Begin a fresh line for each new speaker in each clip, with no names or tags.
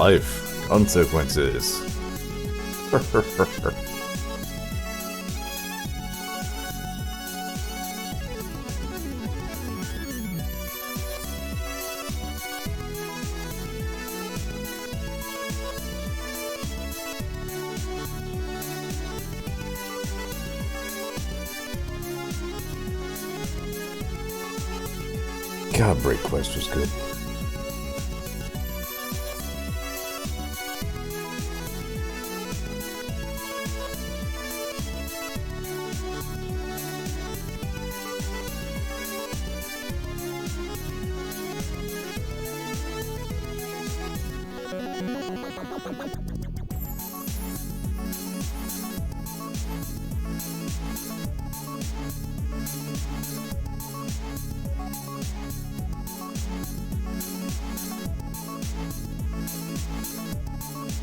Life. Consequences. God, Break Quest was good.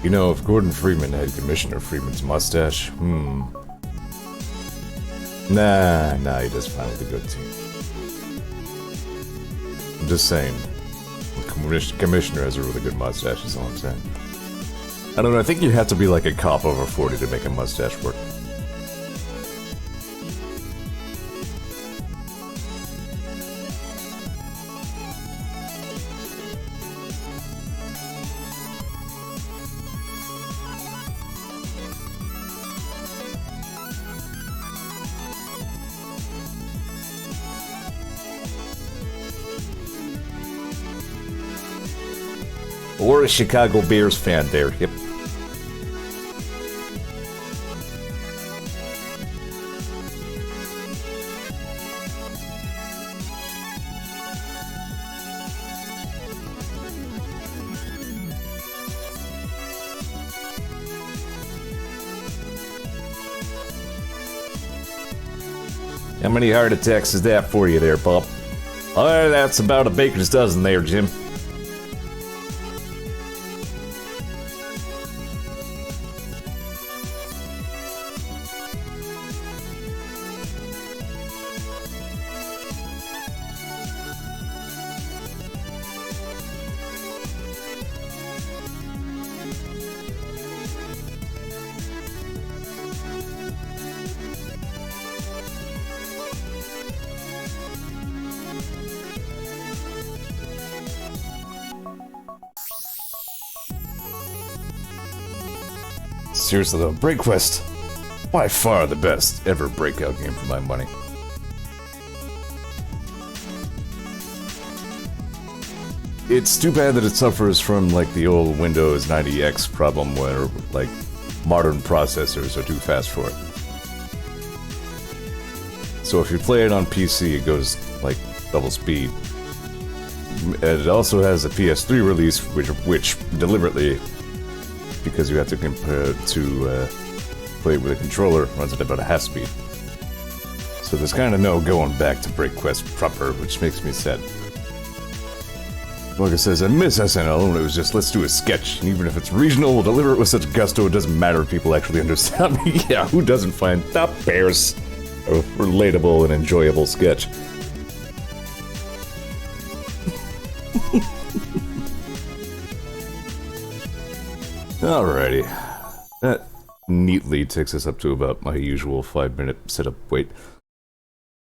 You know, if Gordon Freeman had Commissioner Freeman's mustache, Nah, he does fine with a good team. I'm just saying. The Commissioner has a really good mustache, is all I'm saying. I don't know, I think you have to be like a cop over 40 to make a mustache work. Or a Chicago Bears fan there, yep. How many heart attacks is that for you there, Bob? Oh, that's about a baker's dozen there, Jim. Seriously though, Break Quest, by far the best ever breakout game for my money. It's too bad that it suffers from like the old Windows 90X problem where like modern processors are too fast for it. So if you play it on PC, it goes like double speed. And it also has a PS3 release, which deliberately, because you have to compare to play it with a controller, runs at about a half speed. So there's kind of no going back to Break Quest proper, which makes me sad. Like it says, I miss SNL, and it was just, let's do a sketch, and even if it's regional, we'll deliver it with such gusto it doesn't matter if people actually understand me. Yeah, who doesn't find The Bears a relatable and enjoyable sketch? Alrighty. That neatly takes us up to about my usual 5-minute setup wait.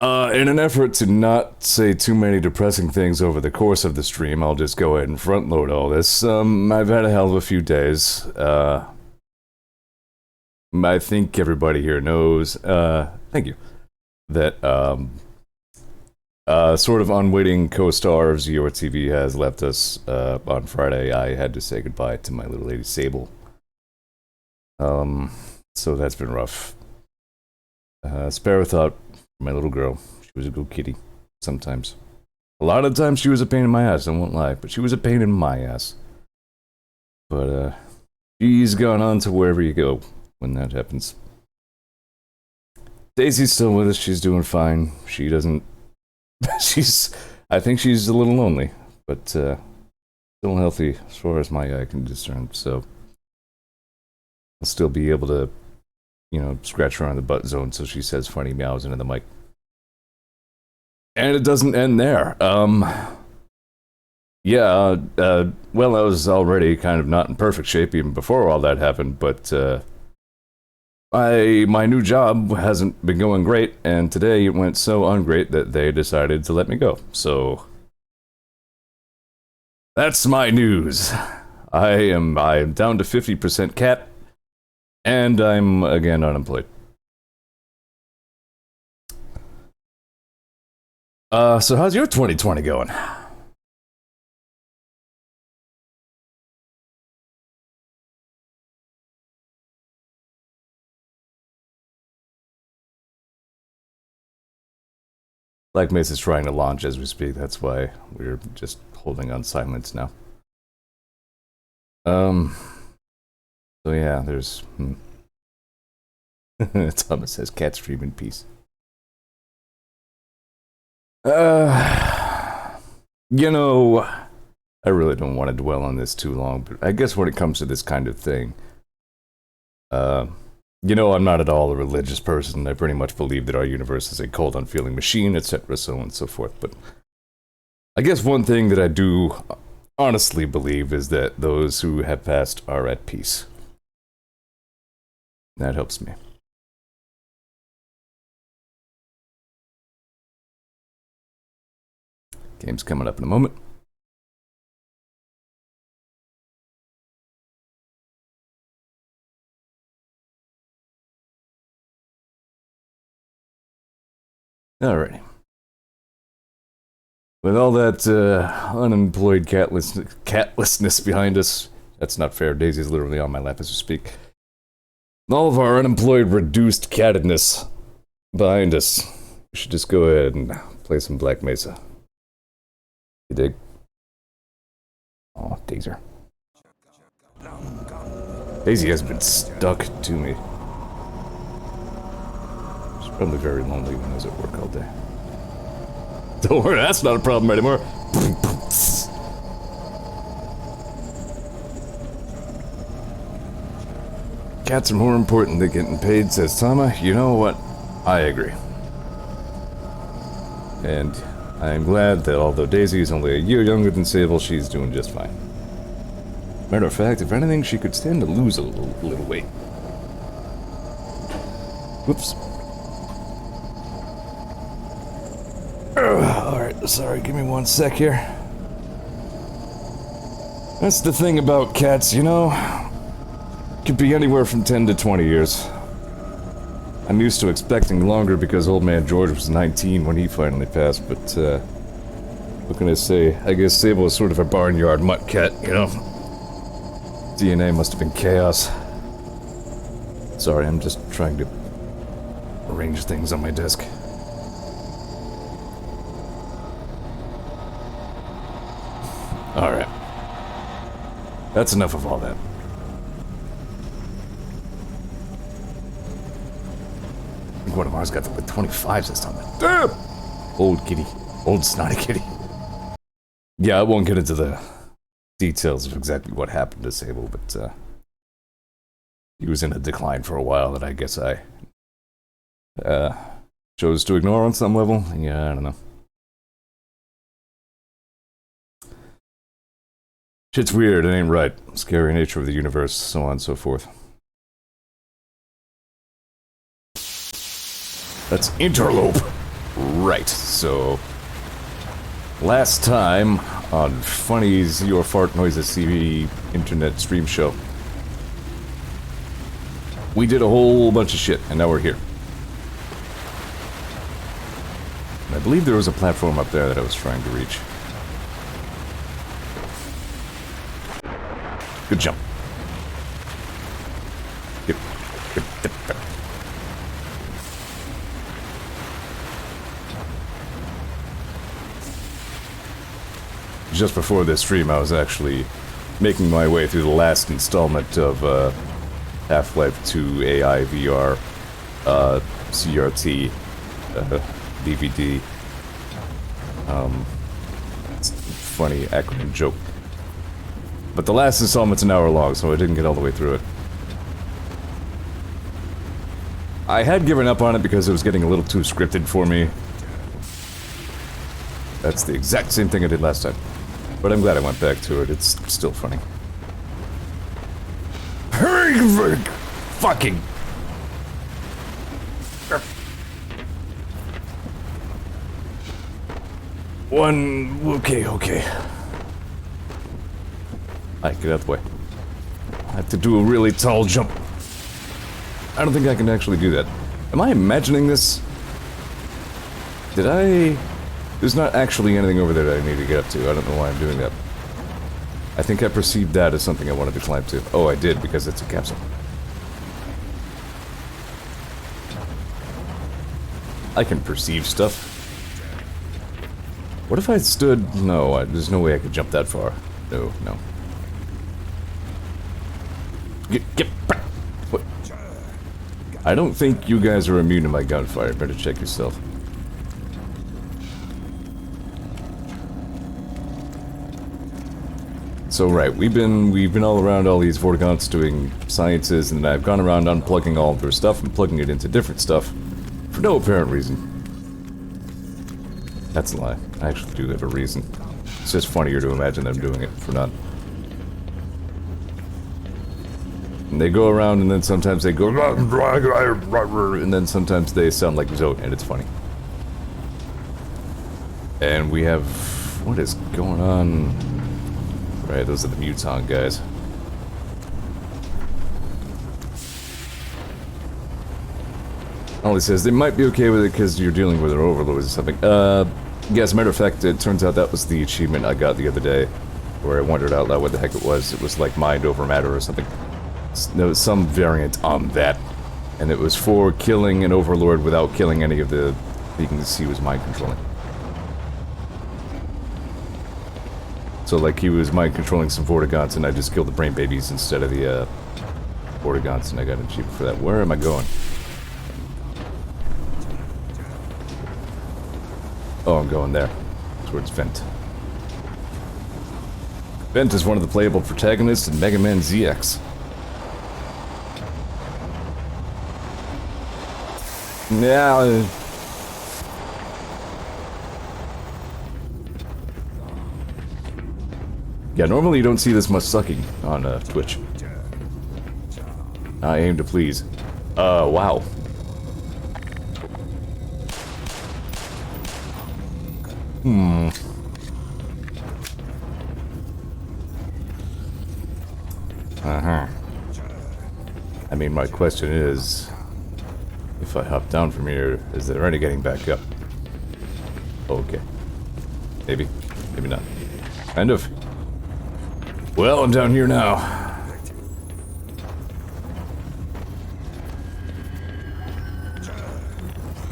In an effort to not say too many depressing things over the course of the stream, I'll just go ahead and front load all this. I've had a hell of a few days. I think everybody here knows, thank you, that, sort of unwitting co-star of Zeor TV has left us, on Friday. I had to say goodbye to my little lady Sable. So that's been rough. Spare a thought for my little girl. She was a good kitty, sometimes. A lot of times she was a pain in my ass, I won't lie, but she was a pain in my ass. But, she's gone on to wherever you go when that happens. Daisy's still with us, she's doing fine. She doesn't... I think she's a little lonely, but, still healthy as far as my eye can discern, so... I'll still be able to, you know, scratch her on the butt zone so she says funny meows into the mic. And it doesn't end there. Yeah, well, I was already kind of not in perfect shape even before all that happened, but my new job hasn't been going great, and today it went so ungreat that they decided to let me go. So that's my news. I am down to 50% cat, and I'm again unemployed. So how's your 2020 going? Like Mesa's trying to launch as we speak, that's why we're just holding on silence now. Um, so yeah, there's... Thomas says, cat stream in peace. You know, I really don't want to dwell on this too long, but I guess when it comes to this kind of thing, you know, I'm not at all a religious person. I pretty much believe that our universe is a cold, unfeeling machine, etc., so on and so forth. But I guess one thing that I do honestly believe is that those who have passed are at peace. That helps me. Game's coming up in a moment. Alrighty. With all that unemployed catlessness behind us, that's not fair. Daisy's literally on my lap as we speak. All of our unemployed, reduced cattedness behind us, we should just go ahead and play some Black Mesa. You dig? Oh, Daisy. Daisy has been stuck to me. She's probably very lonely when I was at work all day. Don't worry, that's not a problem anymore. Cats are more important than getting paid, says Tama. You know what? I agree. And I'm glad that although Daisy is only a year younger than Sable, she's doing just fine. Matter of fact, if anything, she could stand to lose a little weight. Whoops. Alright, sorry, give me one sec here. That's the thing about cats, you know? Could be anywhere from 10 to 20 years. I'm used to expecting longer because old man George was 19 when he finally passed, but, what can I say? I guess Sable was sort of a barnyard mutt cat, you know? DNA must have been chaos. Sorry, I'm just trying to arrange things on my desk. Alright. That's enough of all that. I think one of ours got the 25s this time. Damn! Old kitty. Old snotty kitty. Yeah, I won't get into the details of exactly what happened to Sable, but he was in a decline for a while that I guess I chose to ignore on some level. Yeah, I don't know. Shit's weird, it ain't right. Scary nature of the universe, so on and so forth. That's interlope. Right, so... last time on Funny Zeor Fart Noises TV internet stream show, we did a whole bunch of shit, and now we're here. And I believe there was a platform up there that I was trying to reach. Good jump. Yep. Just before this stream, I was actually making my way through the last installment of Half-Life 2 AI VR CRT DVD. It's a funny acronym joke. But the last installment's an hour long, so I didn't get all the way through it. I had given up on it because it was getting a little too scripted for me. That's the exact same thing I did last time. But I'm glad I went back to it. It's still funny. Fucking. One. Okay. Alright, get out of the way. I have to do a really tall jump. I don't think I can actually do that. Am I imagining this? Did I... There's not actually anything over there that I need to get up to. I don't know why I'm doing that. I think I perceived that as something I wanted to climb to. Oh, I did, because it's a capsule. I can perceive stuff. What if I stood... No, there's no way I could jump that far. No. Get back! What? I don't think you guys are immune to my gunfire. Better check yourself. So right, we've been all around all these Vortigaunts doing sciences, and I've gone around unplugging all of their stuff and plugging it into different stuff for no apparent reason. That's a lie. I actually do have a reason. It's just funnier to imagine them doing it for none. And they go around, and then sometimes they go, and then sometimes they sound like Zeor, and it's funny. And we have... What is going on? Right, those are the Muton guys. Ollie says they might be okay with it because you're dealing with their overlords or something. Yeah, as a matter of fact, it turns out that was the achievement I got the other day, where I wondered out loud what the heck it was. It was like mind over matter or something. There was some variant on that, and it was for killing an overlord without killing any of the beings he was mind controlling. So, like, he was mind-controlling some Vortigaunts, and I just killed the brain babies instead of the, Vortigaunts, and I got an achievement for that. Where am I going? Oh, I'm going there. Towards Vent. Vent is one of the playable protagonists in Mega Man ZX. Yeah, yeah, normally you don't see this much sucking on Twitch. I aim to please. Wow. I mean, my question is, if I hop down from here, is there any getting back up? Okay. Maybe. Maybe not. Kind of. Well, I'm down here now.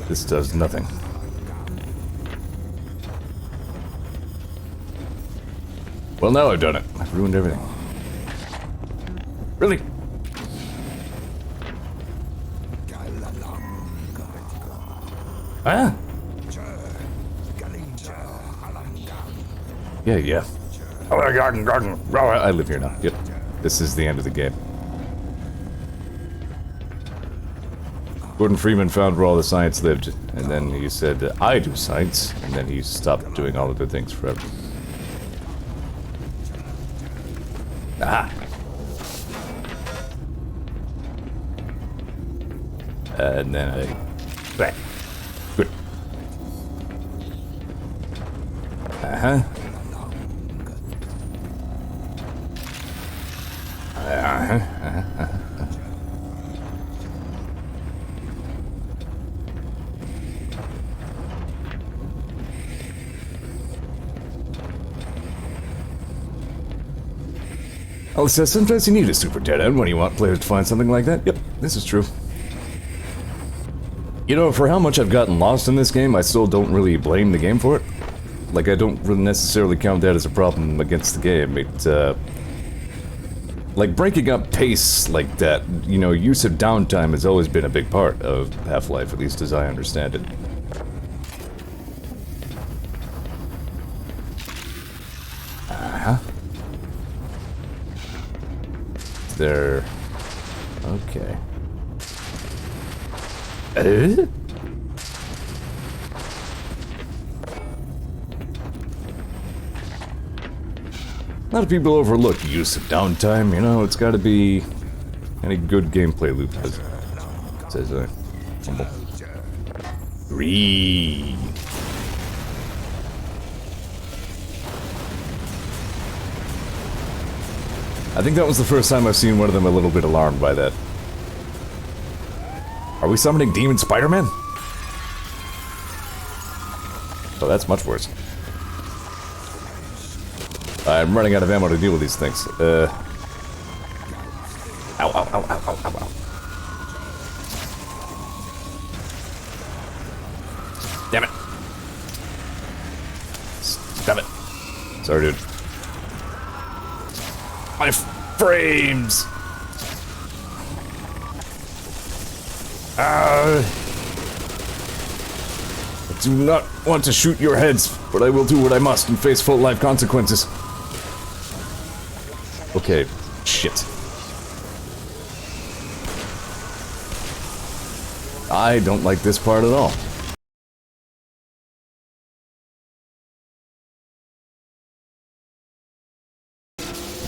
This does nothing. Well, now I've done it. I've ruined everything. Really? Ah? Yeah. I live here now. Yep. This is the end of the game. Gordon Freeman found where all the science lived, and then he said, I do science, and then he stopped doing all of the things forever. Ah! And then I... Back. Good. Uh-huh. Alice says sometimes you need a super dead end when you want players to find something like that. Yep, this is true. You know, for how much I've gotten lost in this game, I still don't really blame the game for it. Like, I don't really necessarily count that as a problem against the game. It, like, breaking up pace like that, you know, use of downtime has always been a big part of Half-Life, at least as I understand it. Uh-huh. There... Okay. A lot of people overlook the use of downtime, you know, it's gotta be... Any good gameplay loop does. Says, humble. Read. I think that was the first time I've seen one of them a little bit alarmed by that. Are we summoning Demon Spider-Man? Oh, that's much worse. I'm running out of ammo to deal with these things. Ow, ow, ow, ow, ow, ow, ow. Damn it. Stop it. Sorry, dude. My frames! I do not want to shoot your heads, but I will do what I must and face full life consequences. Okay, shit. I don't like this part at all.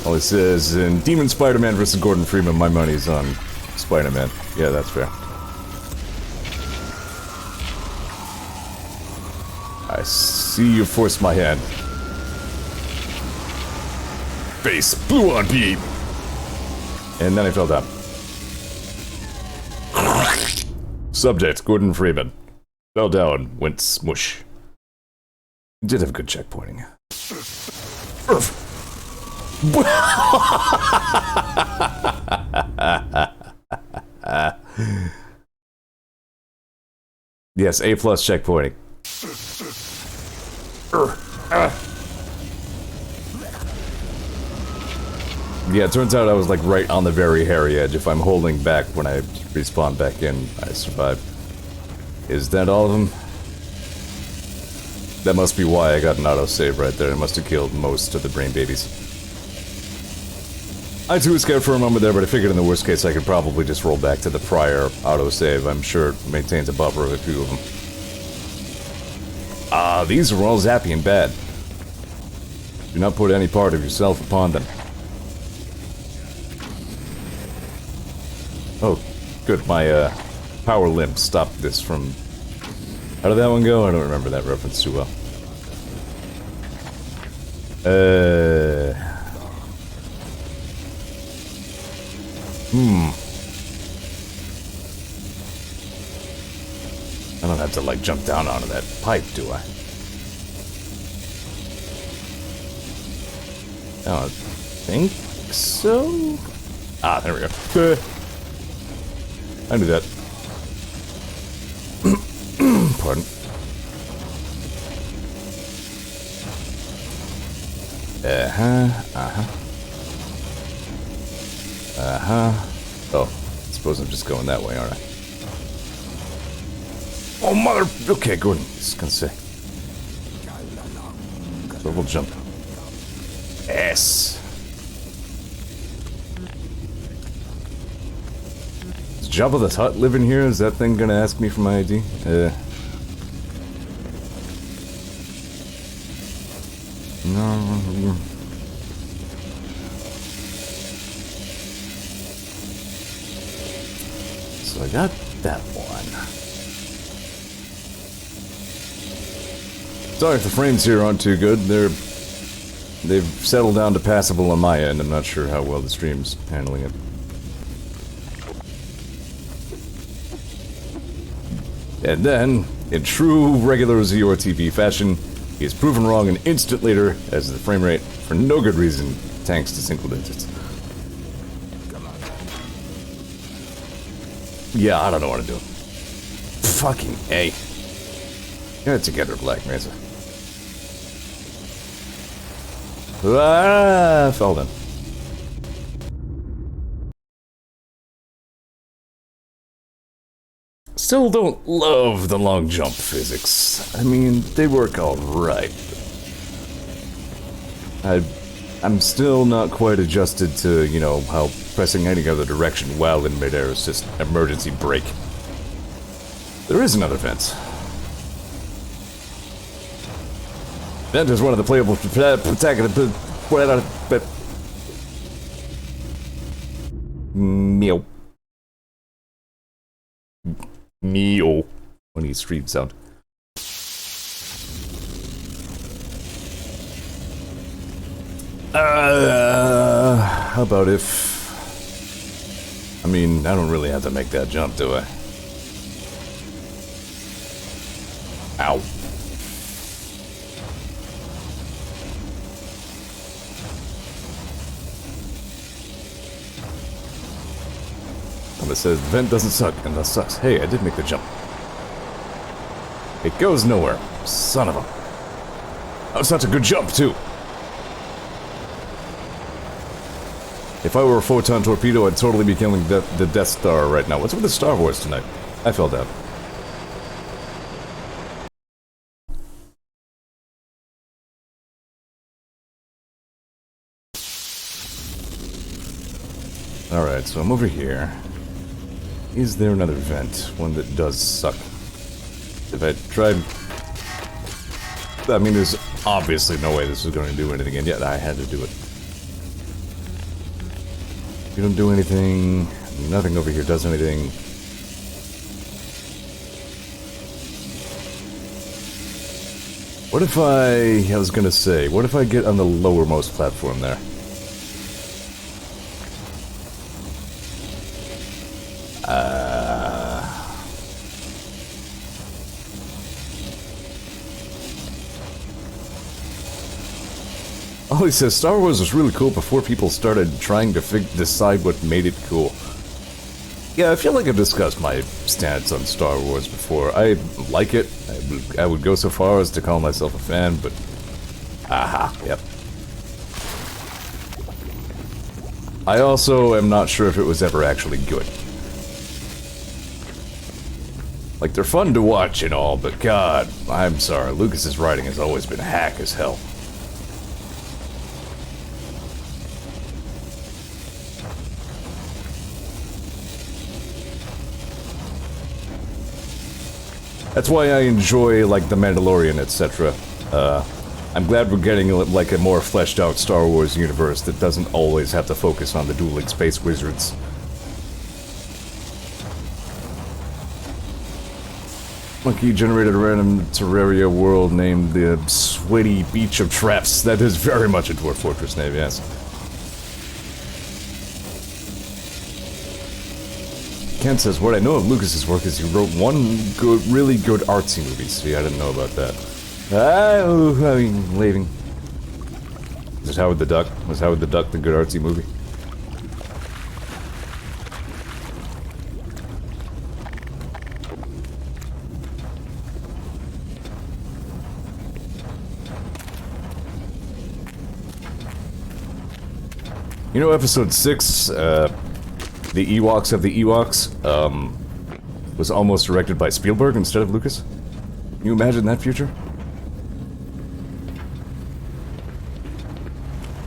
Well, it says, in Demon Spider-Man vs. Gordon Freeman, my money's on Spider-Man. Yeah, that's fair. I see you forced my hand. Face blew on beam. And then I fell down. Subject, Gordon Freeman. Fell down, went smush. Did have good checkpointing. Yes, A+ checkpointing. Yeah, it turns out I was like right on the very hairy edge. If I'm holding back when I respawn back in, I survive. Is that all of them? That must be why I got an autosave right there. I must have killed most of the brain babies. I too was scared for a moment there, but I figured in the worst case I could probably just roll back to the prior autosave. I'm sure it maintains a buffer of a few of them. Ah, these are all zappy and bad. Do not put any part of yourself upon them. Oh, good. My power limb stopped this from... How did that one go? I don't remember that reference too well. I don't have to, like, jump down onto that pipe, do I? I don't think so. Ah, there we go. I knew that. Pardon. Oh, I suppose I'm just going that way, aren't I? Oh, mother... Okay, Gordon, I was gonna say. So we'll jump. S. Does Jabba the Hutt live in here? Is that thing gonna ask me for my ID? No. So I got that one. Sorry if the frames here aren't too good. They've settled down to passable on my end. I'm not sure how well the stream's handling it. And then, in true regular Zeor TV fashion, he is proven wrong an instant later as the frame rate, for no good reason, tanks to single digits. Yeah, I don't know what to do. Fucking A. Get it together, Black Mesa. Ah, fell down. Still don't love the long jump physics. I mean, they work alright. I'm still not quite adjusted to, you know, how pressing any other direction while in midair is just emergency brake. There is another vent. Vent is one of the playable right out of bed. Meow. Meow. Funny stream sound. How about if... I mean, I don't really have to make that jump, do I? Ow. And it says, the vent doesn't suck, and that sucks. Hey, I did make the jump. It goes nowhere. Son of a... That was such a good jump, too. If I were a photon torpedo, I'd totally be killing the Death Star right now. What's with the Star Wars tonight? I fell down. Alright, so I'm over here. Is there another vent? One that does suck? If I tried... I mean, there's obviously no way this is going to do anything, and yet I had to do it. You don't do anything. Nothing over here does anything. What if I was gonna say, what if I get on the lowermost platform there? Oh, he says Star Wars was really cool before people started trying to decide what made it cool. Yeah, I feel like I've discussed my stance on Star Wars before. I like it. I would go so far as to call myself a fan, but... Aha, yep. I also am not sure if it was ever actually good. Like, they're fun to watch and all, but God, I'm sorry, Lucas's writing has always been hack as hell. That's why I enjoy, like, The Mandalorian, etc. I'm glad we're getting, like, a more fleshed out Star Wars universe that doesn't always have to focus on the dueling space wizards. Monkey generated a random Terraria world named the Sweaty Beach of Traps. That is very much a Dwarf Fortress name, yes. Ken says, what I know of Lucas's work is he wrote one really good artsy movie. See, I didn't know about that. I mean, leaving. Is it Howard the Duck? Was Howard the Duck the good artsy movie? You know, episode 6, the Ewoks of the Ewoks, was almost directed by Spielberg instead of Lucas? Can you imagine that future?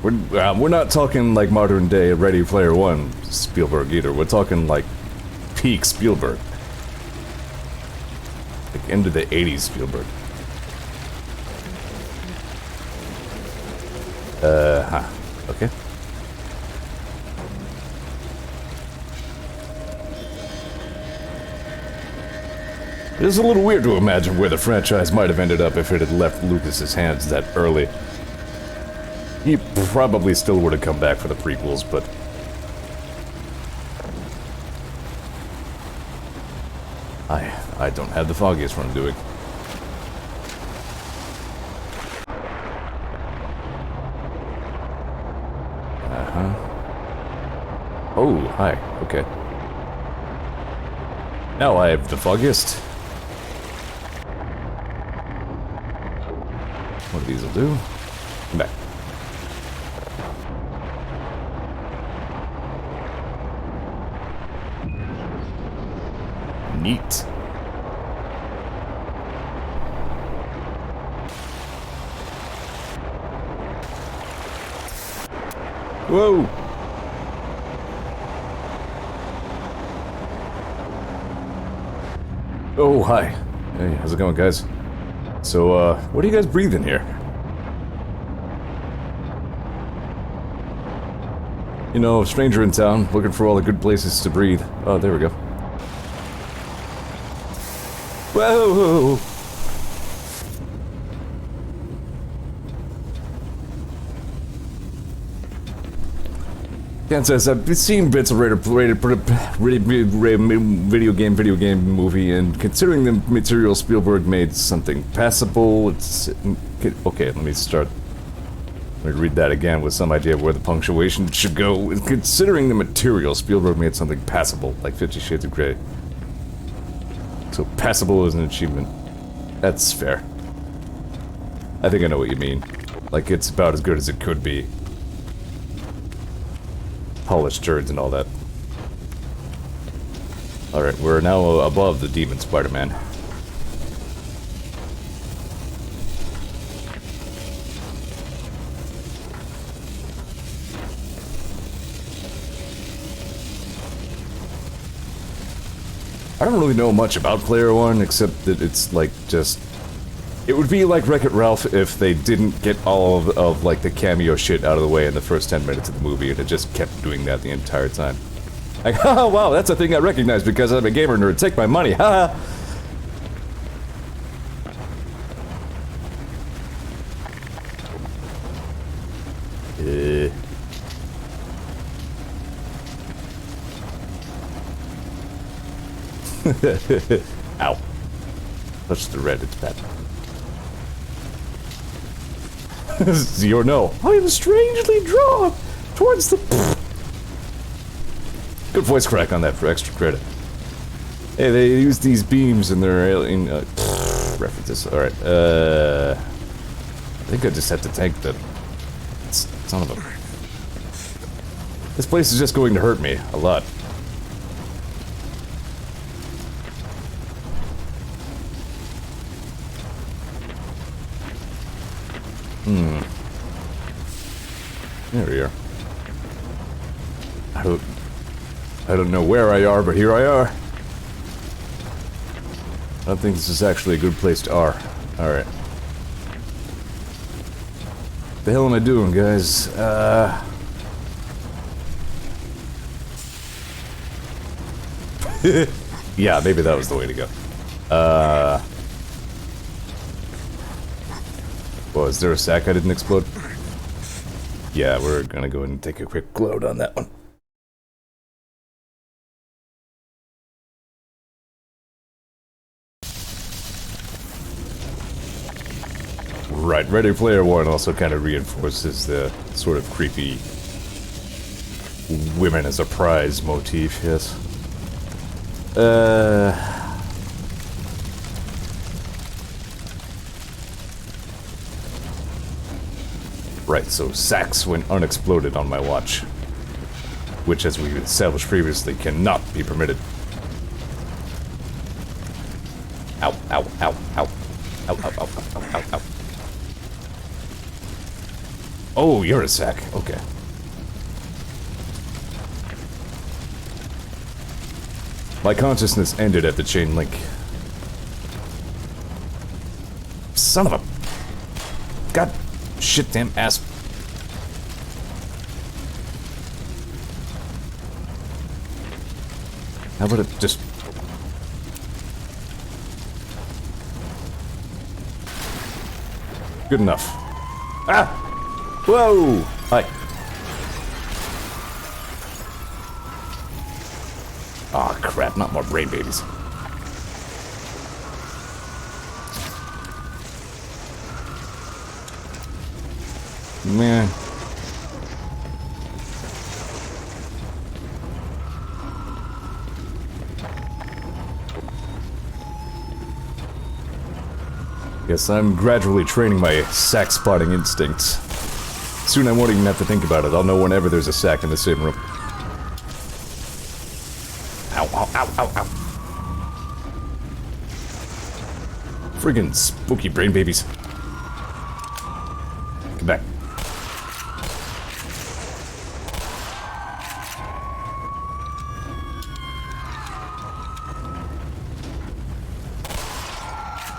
We're not talking like modern day Ready Player One Spielberg either. We're talking like peak Spielberg. Like into the 80s Spielberg. Okay. It is a little weird to imagine where the franchise might have ended up if it had left Lucas's hands that early. He probably still would have come back for the prequels, but... I don't have the foggiest what I'm doing. Oh, hi. Okay. Now I have the foggiest. One of these will do. Come back. Neat. Whoa! Oh, hi. Hey, how's it going, guys? So, what are you guys breathing here? You know, stranger in town, looking for all the good places to breathe. Oh, there we go. Whoa! Dan says, I've seen bits of video game movie, and considering the material Spielberg made something passable, it's... Okay, let me start. Let me read that again with some idea of where the punctuation should go. Considering the material, Spielberg made something passable, like 50 Shades of Grey. So passable is an achievement. That's fair. I think I know what you mean. Like, it's about as good as it could be. Polished turds and all that. Alright, we're now above the demon Spider-Man. I don't really know much about Player One, except that it's like just... It would be like Wreck-It Ralph if they didn't get all of like the cameo shit out of the way in the first 10 minutes of the movie, and it just kept doing that the entire time. Like, oh wow, that's a thing I recognize because I'm a gamer nerd, take my money, haha! Ow. Touch the red, it's bad. Zeor, no. I am strangely drawn towards the... Good voice crack on that for extra credit. Hey, they use these beams in their alien... references. Alright, I think I just have to tank the... Son of a... This place is just going to hurt me a lot. There we are. I don't know where I are, but here I are. I don't think this is actually a good place to are. Alright. What the hell am I doing, guys? Yeah, maybe that was the way to go. Well, is there a sack I didn't explode? Yeah, we're gonna go and take a quick load on that one. Right, Ready Player One also kind of reinforces the sort of creepy women as a prize motif, yes. Right, so sacks went unexploded on my watch. Which, as we established previously, cannot be permitted. Ow, ow, ow, ow. Ow, ow, ow, ow, ow, ow. Oh, you're a sack. Okay. My consciousness ended at the chain link. Son of a... God... Shit damn ass. How about it just... Good enough. Ah! Whoa! Hi. Aw, oh, crap, not more brain babies. Man. Yes, I'm gradually training my sack spotting instincts. Soon I won't even have to think about it. I'll know whenever there's a sack in the same room. Ow, ow, ow, ow, ow. Friggin' spooky brain babies. Come back.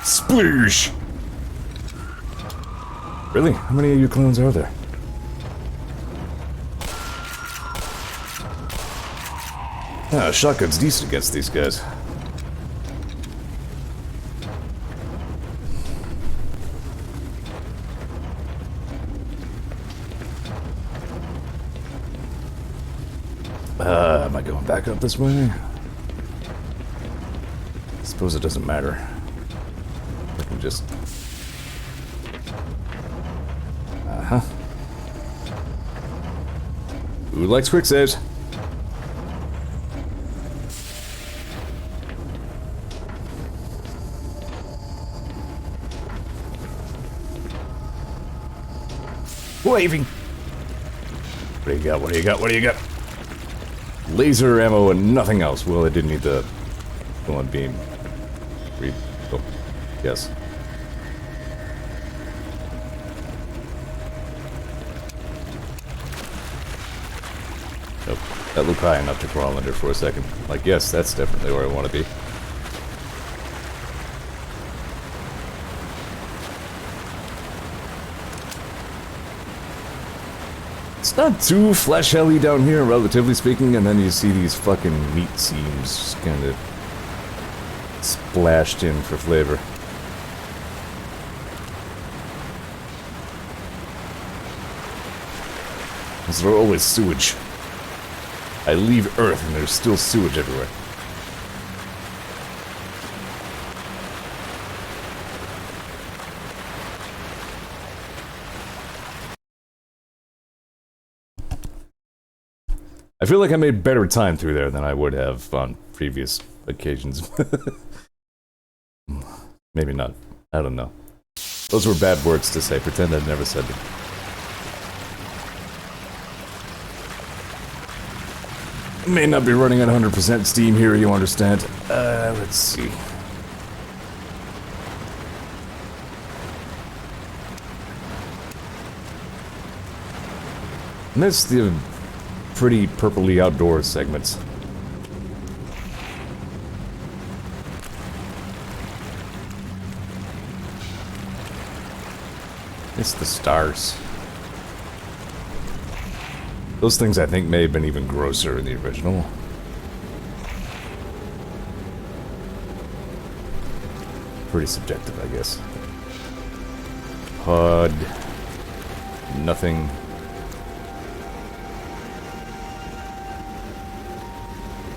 Sploosh! Really? How many of you clones are there? Ah, shotgun's decent against these guys. Am I going back up this way? I suppose it doesn't matter. I can just... Uh-huh. Who likes quick saves? Waving. What do you got? What do you got? What do you got? Laser ammo and nothing else. Well, I did need the one beam. Oh, yes. Nope. That looked high enough to crawl under for a second. Like, yes, that's definitely where I want to be. It's not too flesh-helly down here, relatively speaking, and then you see these fucking meat seams kind of splashed in for flavor. Because there's always sewage. I leave Earth and there's still sewage everywhere. I feel like I made better time through there than I would have on previous occasions. Maybe not. I don't know. Those were bad words to say. Pretend I'd never said them. May not be running at 100% steam here, you understand. Let's see. Missed the pretty purpley outdoor segments. It's the stars. Those things I think may have been even grosser in the original. Pretty subjective, I guess. HUD. Nothing.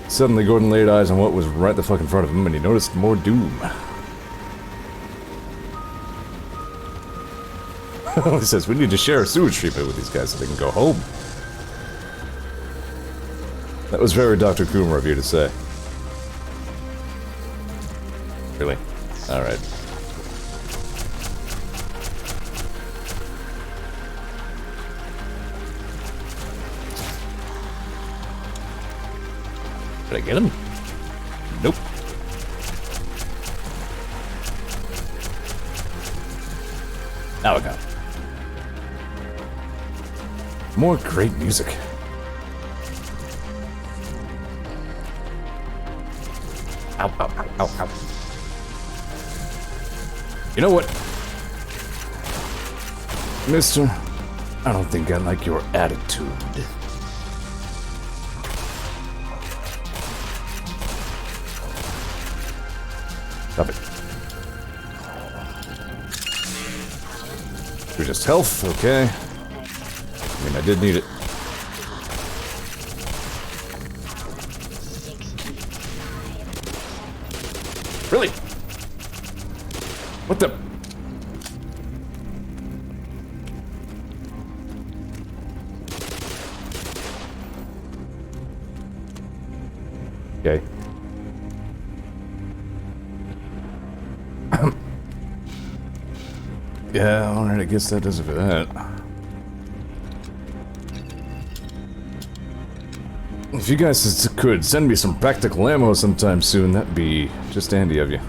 Suddenly, Gordon laid eyes on what was right the fuck in front of him, and he noticed more doom. He says, we need to share a sewage treatment with these guys so they can go home. That was very Dr. Coomer of you to say. Really? Alright. Did I get him? Nope. Now I got him. More great music. Ow, ow, ow, ow, ow. You know what? Mister, I don't think I like your attitude. Stop it. You're just health, okay. I mean, I did need it. Really? What the? Okay. Yeah, alright, I guess that does it for that. If you guys could send me some practical ammo sometime soon, that'd be just handy of you.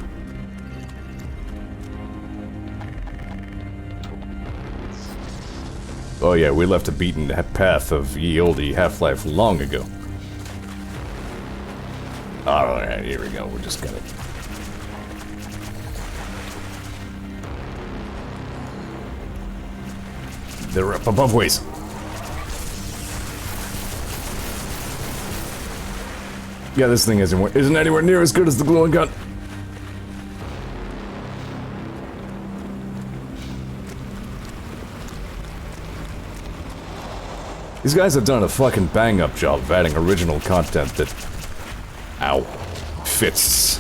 Oh yeah, we left a beaten path of ye olde Half-Life long ago. Alright, here we go, we just got it. They're up above ways. Yeah, this thing isn't anywhere near as good as the glowing gun. These guys have done a fucking bang-up job of adding original content that... Ow. Fits.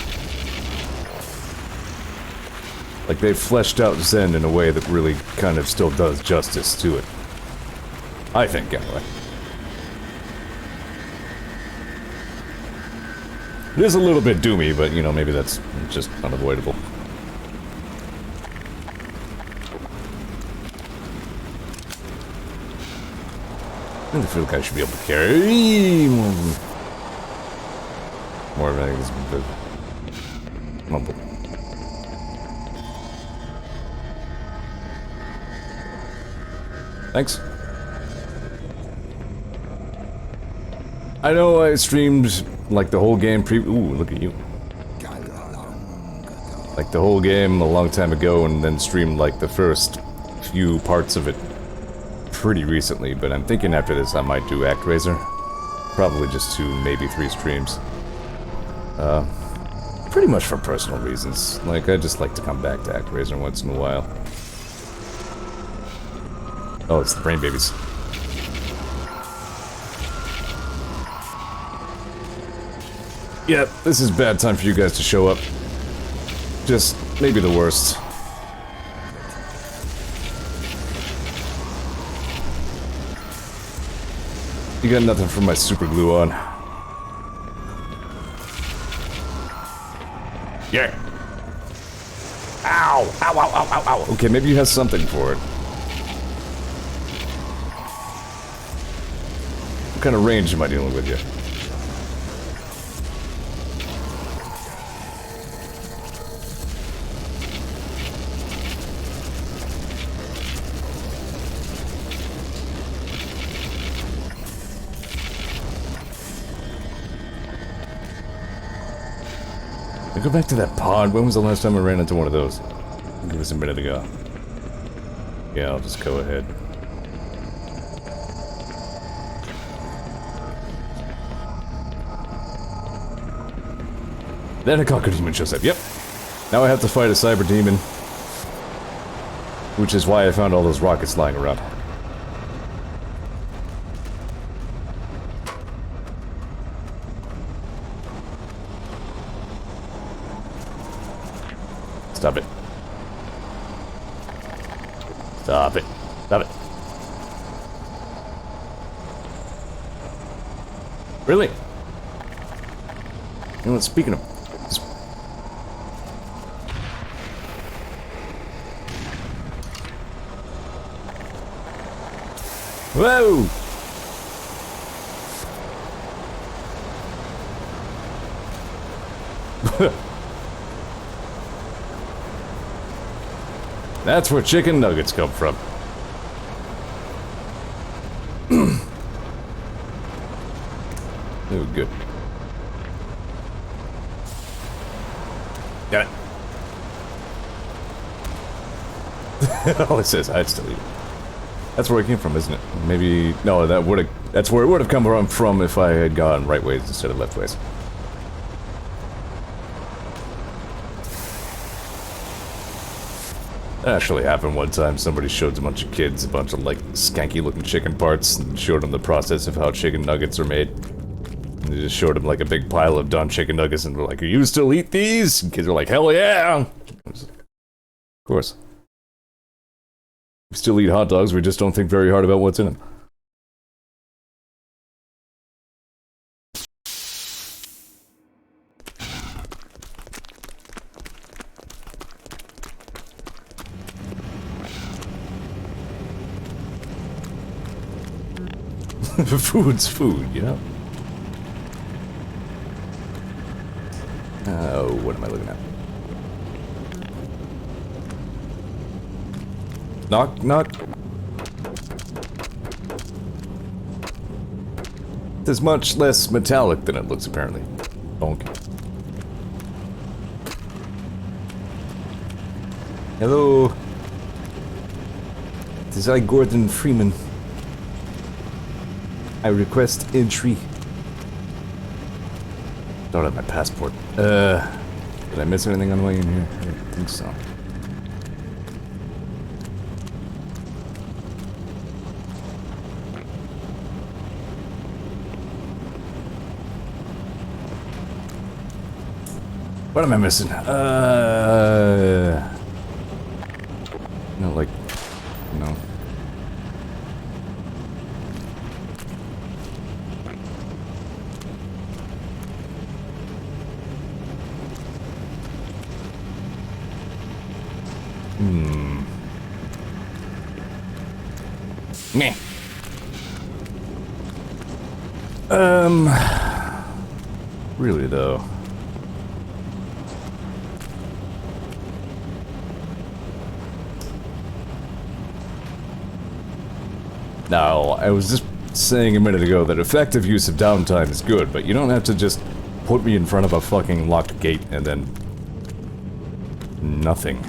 Like, they've fleshed out Zen in a way that really kind of still does justice to it. I think, anyway. It is a little bit doomy, but, you know, maybe that's just unavoidable. I feel like I should be able to carry more of anything. Mumble. Thanks. I know I streamed like the whole game ooh, look at you. Like the whole game a long time ago and then streamed like the first few parts of it pretty recently, but I'm thinking after this I might do ActRaiser. Probably just 2, maybe 3 streams. Pretty much for personal reasons. Like, I just like to come back to ActRaiser once in a while. Oh, it's the brain babies. Yeah, this is bad time for you guys to show up. Just maybe the worst. You got nothing for my super glue on. Yeah. Ow! Ow, ow, ow, ow, ow. Okay, maybe you have something for it. What kind of range am I dealing with you? Go back to that pod. When was the last time I ran into one of those? I think it was a minute ago. Yeah, I'll just go ahead. Then a cocker demon shows up. Yep. Now I have to fight a cyber demon. Which is why I found all those rockets lying around. Stop it. Stop it. Stop it. Really? You know what, speaking of... Whoa! That's where chicken nuggets come from. Oh, good. Got it. All it says, I'd still eat it. That's where it came from, isn't it? Maybe... No, that's where it would have come from if I had gone right ways instead of left ways. That actually happened one time. Somebody showed a bunch of kids a bunch of, like, skanky-looking chicken parts and showed them the process of how chicken nuggets are made. And they just showed them, like, a big pile of done chicken nuggets and were like, "Are you still eat these?" And kids were like, "Hell yeah!" Of course. We still eat hot dogs, we just don't think very hard about what's in them. Food's food, you know? Oh, what am I looking at? Knock, knock. It's much less metallic than it looks, apparently. Bonk. Hello. This is I, Gordon Freeman. I request entry. Don't have my passport. Did I miss anything on the way in here? I don't think so. What am I missing? No, like, no. Meh. Really though. Now, I was just saying a minute ago that effective use of downtime is good, but you don't have to just put me in front of a fucking locked gate and then nothing.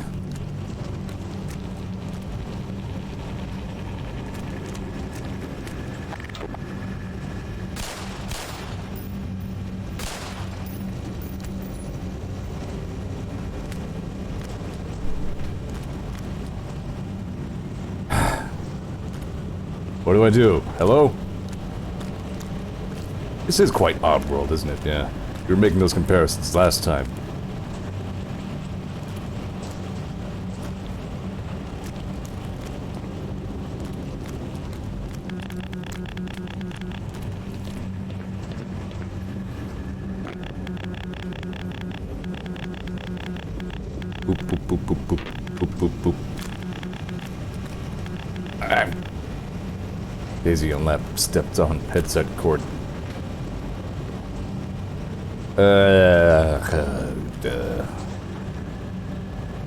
What do I do? Hello? This is quite Oddworld, isn't it? Yeah. You were making those comparisons last time. Boop, boop, boop, boop, boop, boop, boop, boop. Daisy on lap, stepped on headset cord.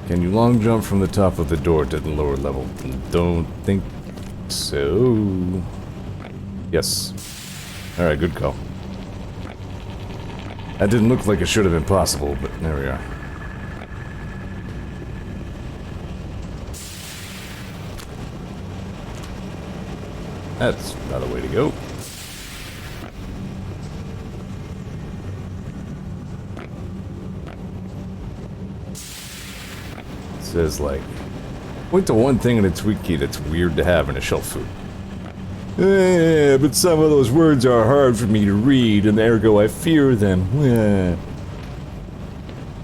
Can you long jump from the top of the door to the lower level? Don't think so. Yes. Alright, good call. That didn't look like it should have been possible, but there we are. That's not a way to go. It says, like, point to one thing in a tweak key that's weird to have in a shelf food. But some of those words are hard for me to read, and ergo I fear them.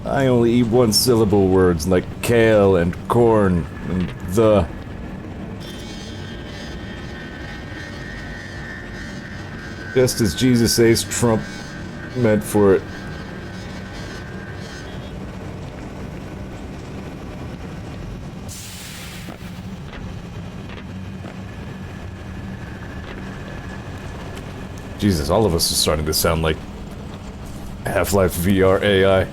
I only eat one-syllable words like kale and corn and the. Just as Jesus says Trump meant for it. Jesus, all of us are starting to sound like Half-Life VR AI.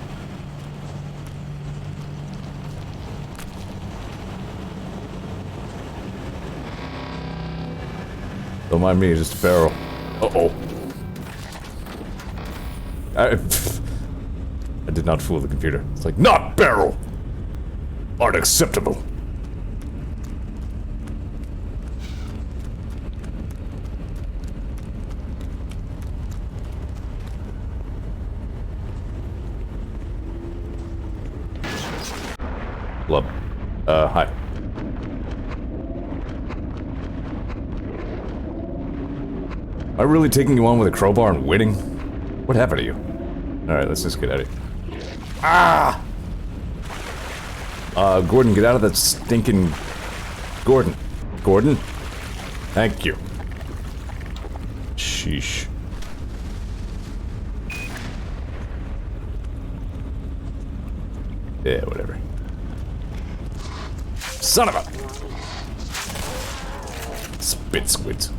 Don't mind me, just a barrel. Uh-oh. I did not fool the computer. It's like, not barrel! Unacceptable. Blub. Hi. Am I really taking you on with a crowbar and winning? What happened to you? Alright, let's just get out of here. Ah! Gordon, get out of that stinking... Gordon. Gordon? Thank you. Sheesh. Yeah, whatever. Son of a... Spit squids.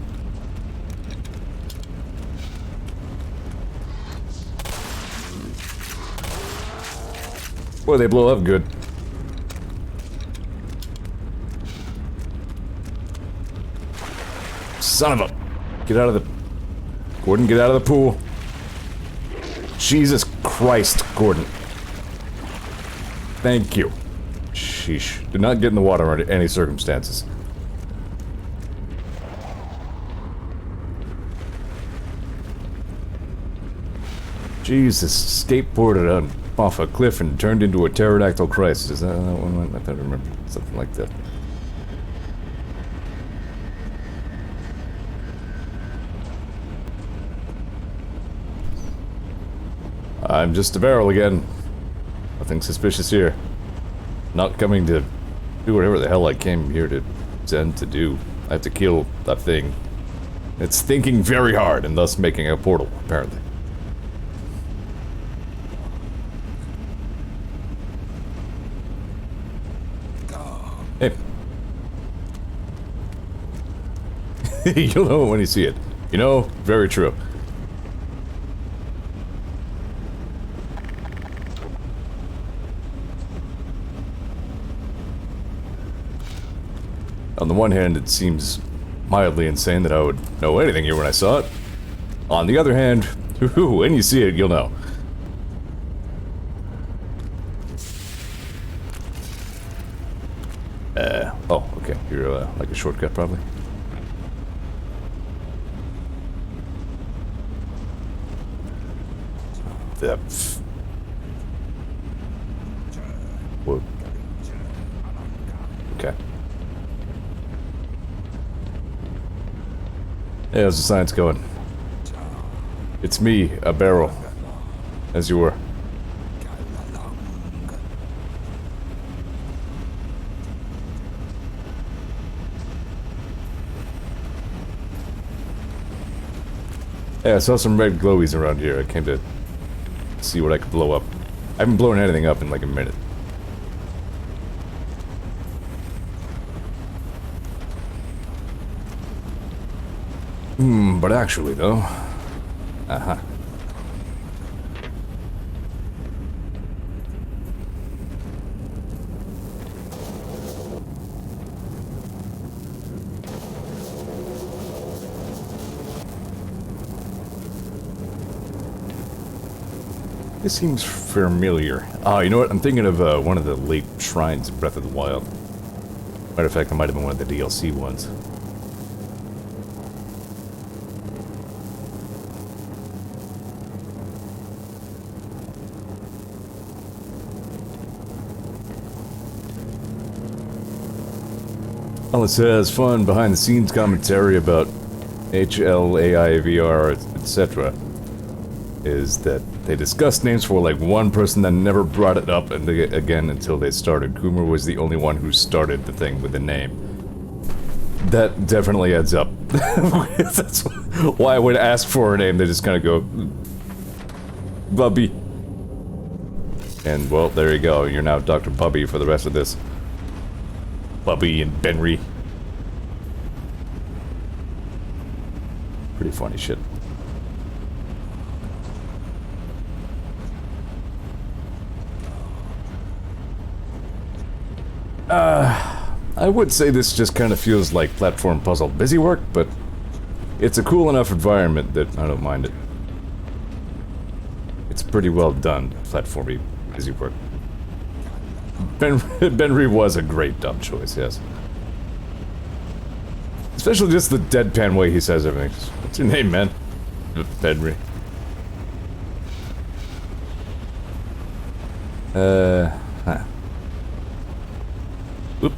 Boy, they blow up good. Son of a... Get out of the... Gordon, get out of the pool. Jesus Christ, Gordon. Thank you. Sheesh. Do not get in the water under any circumstances. Jesus, skateboarded off a cliff and turned into a pterodactyl Christ. Is that one? I thought I remember something like that. I'm just a barrel again. Nothing suspicious here. Not coming to do whatever the hell I came here to send to do. I have to kill that thing. It's thinking very hard and thus making a portal, apparently. Hey. You'll know it when you see it. You know, very true. On the one hand, it seems mildly insane that I would know anything here when I saw it. On the other hand, when you see it, you'll know. Oh, okay. You're, like a shortcut, probably? Whoa. Okay. Hey, how's the science going? It's me, a barrel. As you were. Yeah, I saw some red glowies around here. I came to see what I could blow up. I haven't blown anything up in like a minute. But actually though... Uh-huh. This seems familiar. Ah, you know what? I'm thinking of one of the late shrines of Breath of the Wild. Matter of fact, it might have been one of the DLC ones. Well, it says fun behind-the-scenes commentary about HLAIVR, etc. is that they discussed names for like one person that never brought it up and again until they started. Coomer was the only one who started the thing with the name. That definitely adds up. That's why I would ask for her name. They just kind of go, Bubby. And well, there you go. You're now Dr. Bubby for the rest of this. Bubby and Benry. Pretty funny shit. I would say this just kind of feels like platform puzzle busy work, but it's a cool enough environment that I don't mind it. It's pretty well done, platformy busy work. Benry was a great dumb choice, yes. Especially just the deadpan way he says everything. What's your name, man? Benry. Huh. Oop.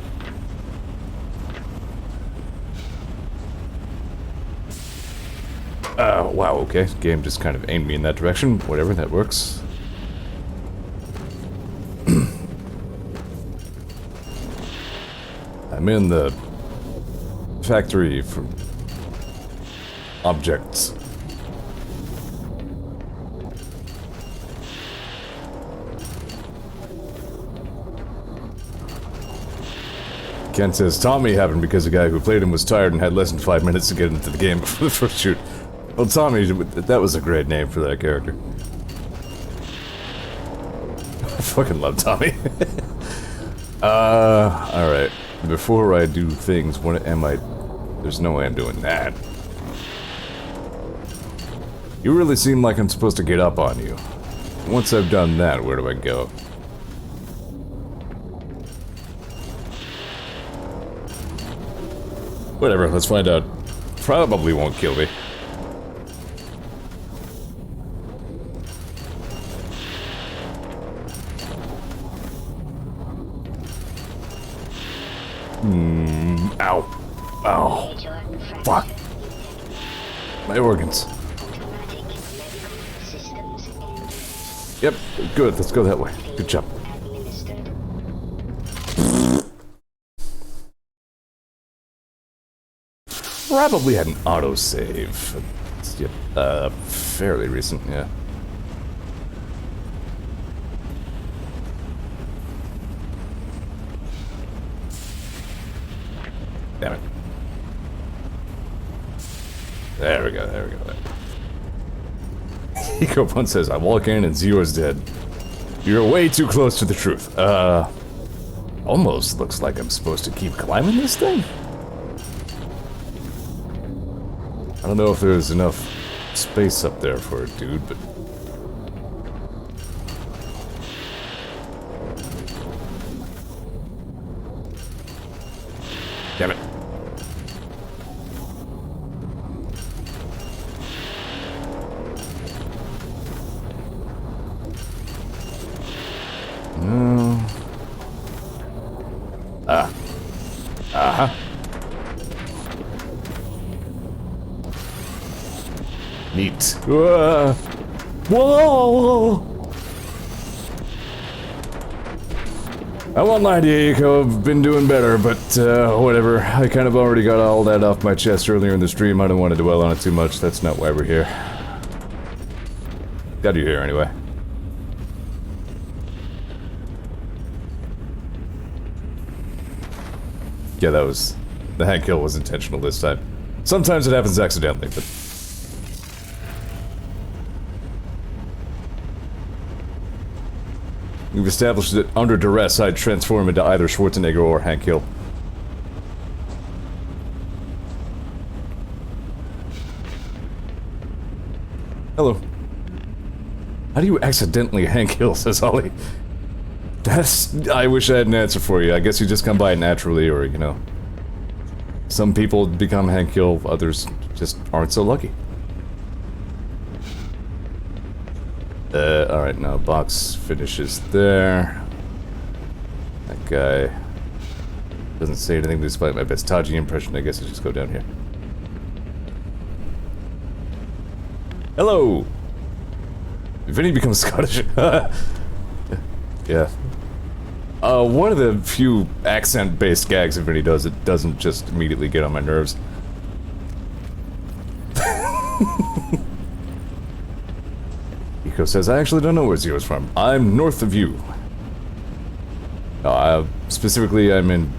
Wow, okay. Game just kind of aimed me in that direction. Whatever, that works. I'm in the factory for objects. Ken says Tommy happened because the guy who played him was tired and had less than 5 minutes to get into the game before the first shoot. Well, Tommy, that was a great name for that character. I fucking love Tommy. Alright. Before I do things, what am I... There's no way I'm doing that. You really seem like I'm supposed to get up on you. Once I've done that, where do I go? Whatever, let's find out. Probably won't kill me. Ow. Ow. Fuck. My organs. Yep, good. Let's go that way. Good job. Probably had an autosave. It's fairly recent, yeah. Damn it. There we go, there we go. Eco1 says, I walk in and Zeor's dead. You're way too close to the truth. Almost looks like I'm supposed to keep climbing this thing. I don't know if there's enough space up there for a dude, but... Damn it. No. Uh-huh. Neat. Whoa! I won't lie to you, Eco, I've been doing better, but, whatever. I kind of already got all that off my chest earlier in the stream. I don't want to dwell on it too much. That's not why we're here. Got you here, anyway. Yeah, that was... The hand kill was intentional this time. Sometimes it happens accidentally, but... We've established that under duress, I'd transform into either Schwarzenegger or Hank Hill. Hello. How do you accidentally Hank Hill, says Ollie. I wish I had an answer for you. I guess you just come by it naturally, or, you know... Some people become Hank Hill, others just aren't so lucky. Alright, now box finishes there. That guy doesn't say anything despite my best Taji impression. I guess I just go down here. Hello! Vinny becomes Scottish. Yeah. One of the few accent-based gags that Vinny does, it doesn't just immediately get on my nerves. Eco says, I actually don't know where Zeor's from. I'm north of you. Specifically, I'm in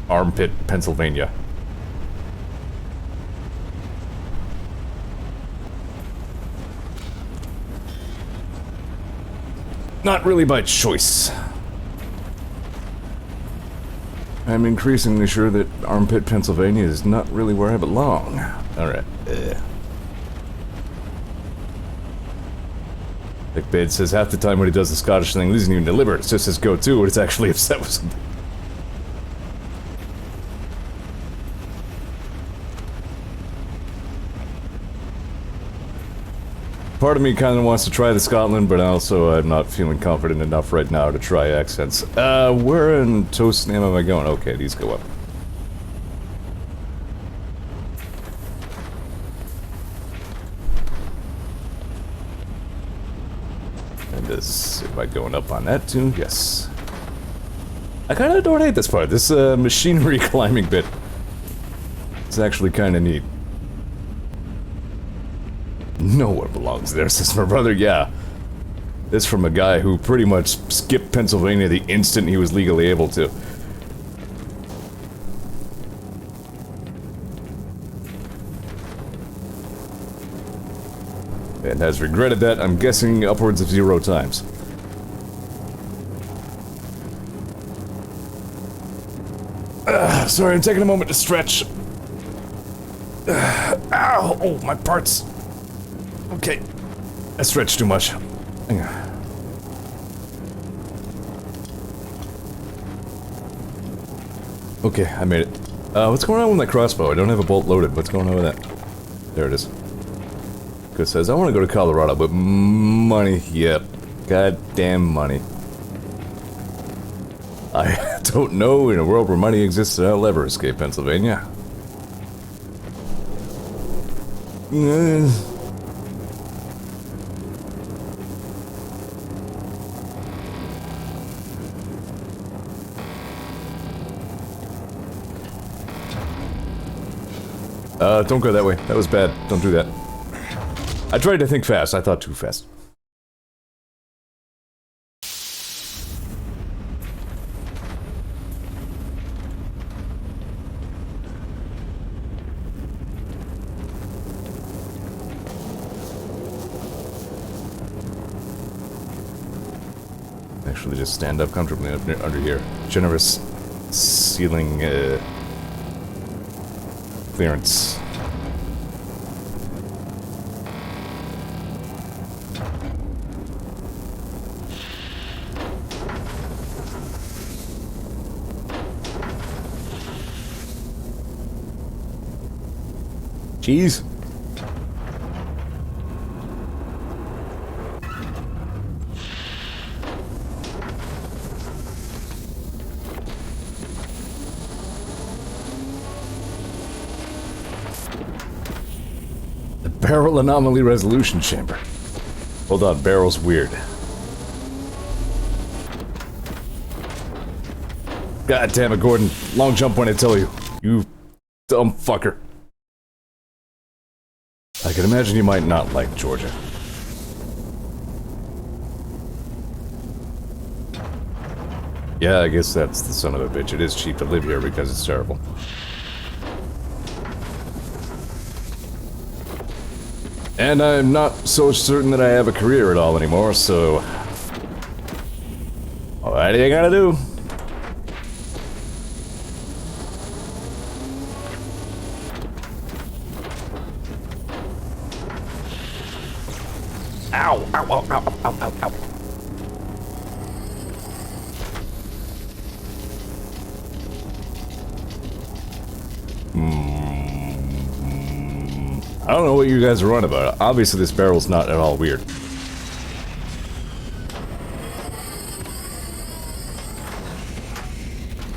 Armpit, Pennsylvania. Not really by choice. I'm increasingly sure that Armpit, Pennsylvania is not really where I belong. Alright. McBade says half the time when he does the Scottish thing, it isn't even deliberate, it's just his go-to, and it's actually upset with something. Part of me kind of wants to try the Scotland, but also I'm not feeling confident enough right now to try accents. Where in Toastnam am I going? Okay, these go up. Am I going up on that too? Yes. I kind of don't hate this part. This machinery climbing bit. It's actually kind of neat. No one belongs there, says my brother. Yeah. This from a guy who pretty much skipped Pennsylvania the instant he was legally able to. And has regretted that, I'm guessing, upwards of 0 times. Sorry, I'm taking a moment to stretch. Ow! Oh, my parts. Okay. I stretched too much. Hang on. Okay, I made it. What's going on with my crossbow? I don't have a bolt loaded. What's going on with that? There it is. It says, I want to go to Colorado, but money, yep. Goddamn money. don't know. In a world where money exists, I'll ever escape Pennsylvania. Don't go that way. That was bad. Don't do that. I tried to think fast. I thought too fast. Actually, just stand up comfortably under here. Generous ceiling clearance. Cheese? The barrel anomaly resolution chamber. Hold on, barrel's weird. God damn it, Gordon. Long jump when I tell you. You dumb fucker. I can imagine you might not like Georgia. Yeah, I guess that's the son of a bitch. It is cheap to live here because it's terrible. And I'm not so certain that I have a career at all anymore, so... what do you gotta do? Ow! Ow! Ow! Ow! Ow! Ow! Ow! I don't know what you guys are on about. Obviously, this barrel's not at all weird.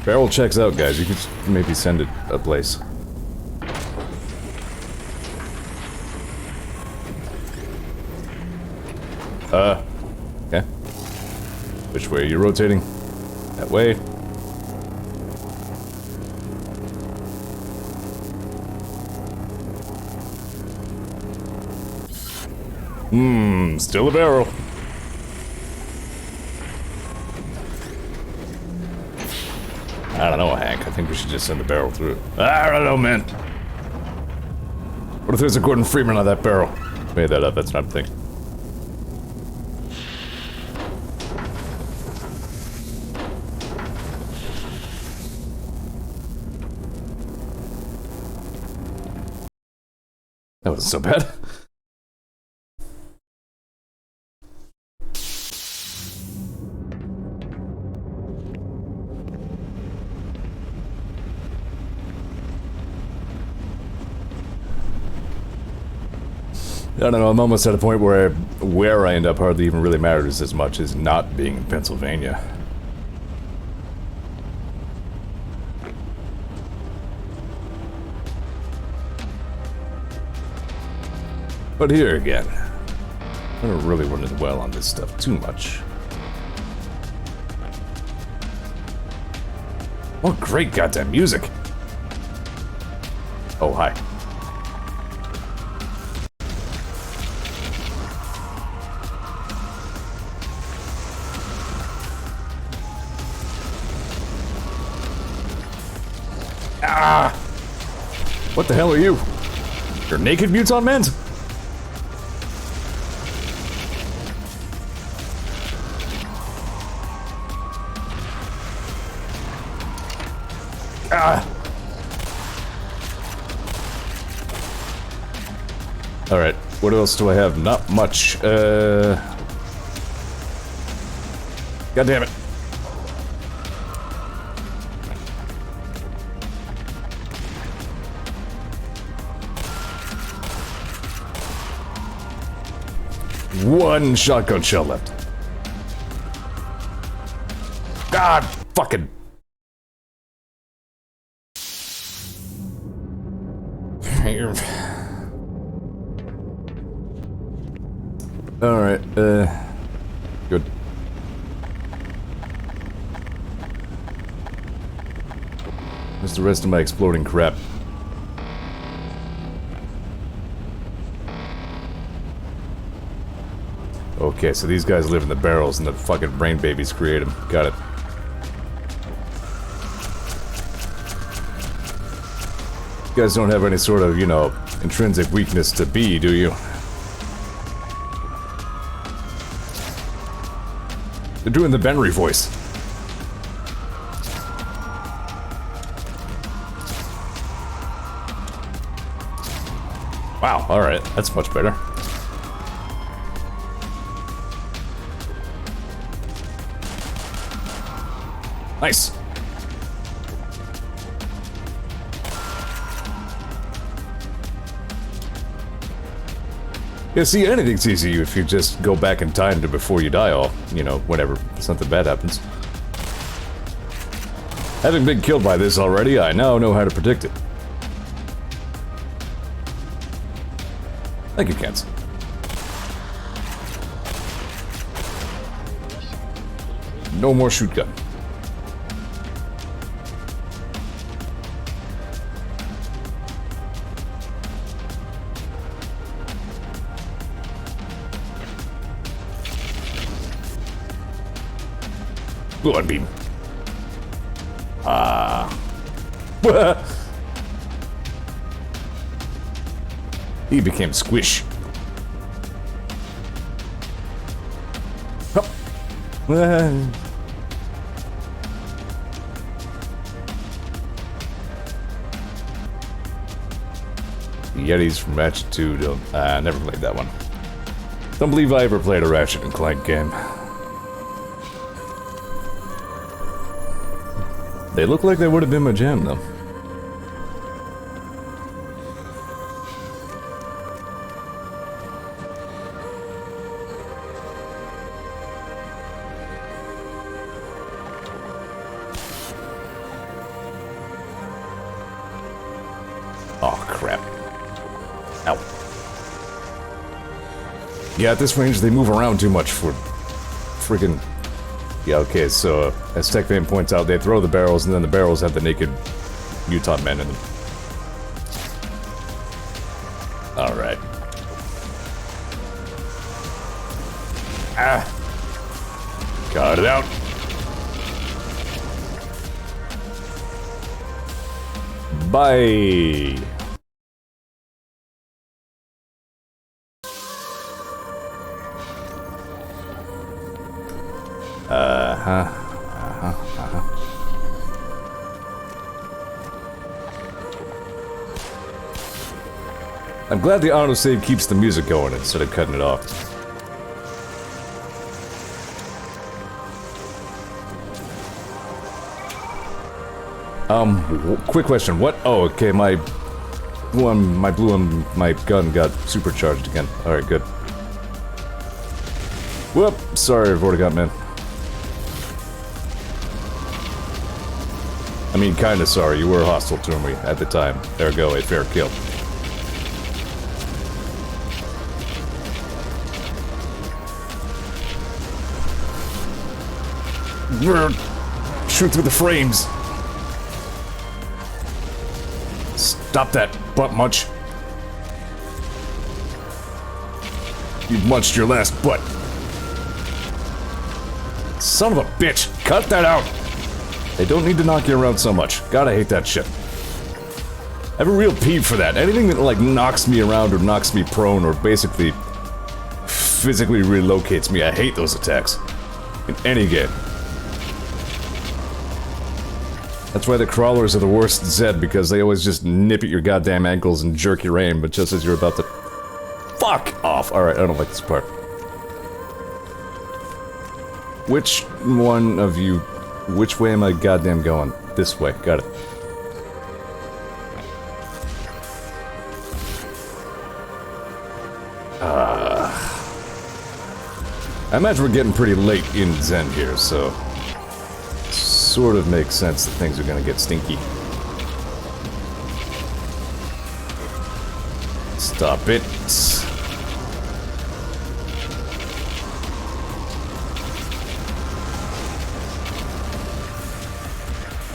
Barrel checks out, guys. You could maybe send it a place. Okay. Which way are you rotating? That way. Still a barrel. I don't know, Hank. I think we should just send the barrel through. I don't know, man. What if there's a Gordon Freeman on that barrel? Made that up, that's not a thing. That wasn't so bad. I don't know, I'm almost at a point where I end up hardly even really matters as much as not being in Pennsylvania. But here again, I don't really want to dwell on this stuff too much. What great goddamn music! Oh, hi. Ah! What the hell are you? You're naked mutes on men? Ah! Alright, what else do I have? Not much. God damn it. One shotgun shell left. God fucking Alright, good. Where's the rest of my exploding crap? Okay, so these guys live in the barrels and the fucking brain babies create them. Got it. You guys don't have any sort of, you know, intrinsic weakness to be, do you? They're doing the Benry voice. Wow, alright, that's much better. Nice. Yeah, see, anything's easy if you just go back in time to before you die, or, you know, whenever something bad happens. Having been killed by this already, I now know how to predict it. Thank you, Kent. No more shoot gun. Blood beam. He became squish. Yetis from Ratchet 2 don't... never played that one. Don't believe I ever played a Ratchet and Clank game. They look like they would have been my jam, though. Oh, crap. Ow. Yeah, at this range, they move around too much for friggin'... Yeah, okay, so, as TechVane points out, they throw the barrels, and then the barrels have the naked Utah men in them. Alright. Ah! Got it out! Bye! I'm glad the autosave keeps the music going instead of cutting it off. Quick question. What? Oh, okay, my gun got supercharged again. Alright, good. Whoop! Sorry, Vortigaunt man. I mean, kinda sorry. You were hostile to me at the time. Ergo, a fair kill. Shoot through the frames. Stop that, butt munch. You've munched your last butt. Son of a bitch, cut that out. They don't need to knock you around so much. Gotta hate that shit. I have a real peeve for that. Anything that, like, knocks me around or knocks me prone or basically physically relocates me, I hate those attacks. In any game. That's why the crawlers are the worst Zed, because they always just nip at your goddamn ankles and jerk your aim, but just as you're about to... Fuck off! Alright, I don't like this part. Which one of you... Which way am I goddamn going? This way, got it. I imagine we're getting pretty late in Zen here, so... Sort of makes sense that things are gonna get stinky. Stop it.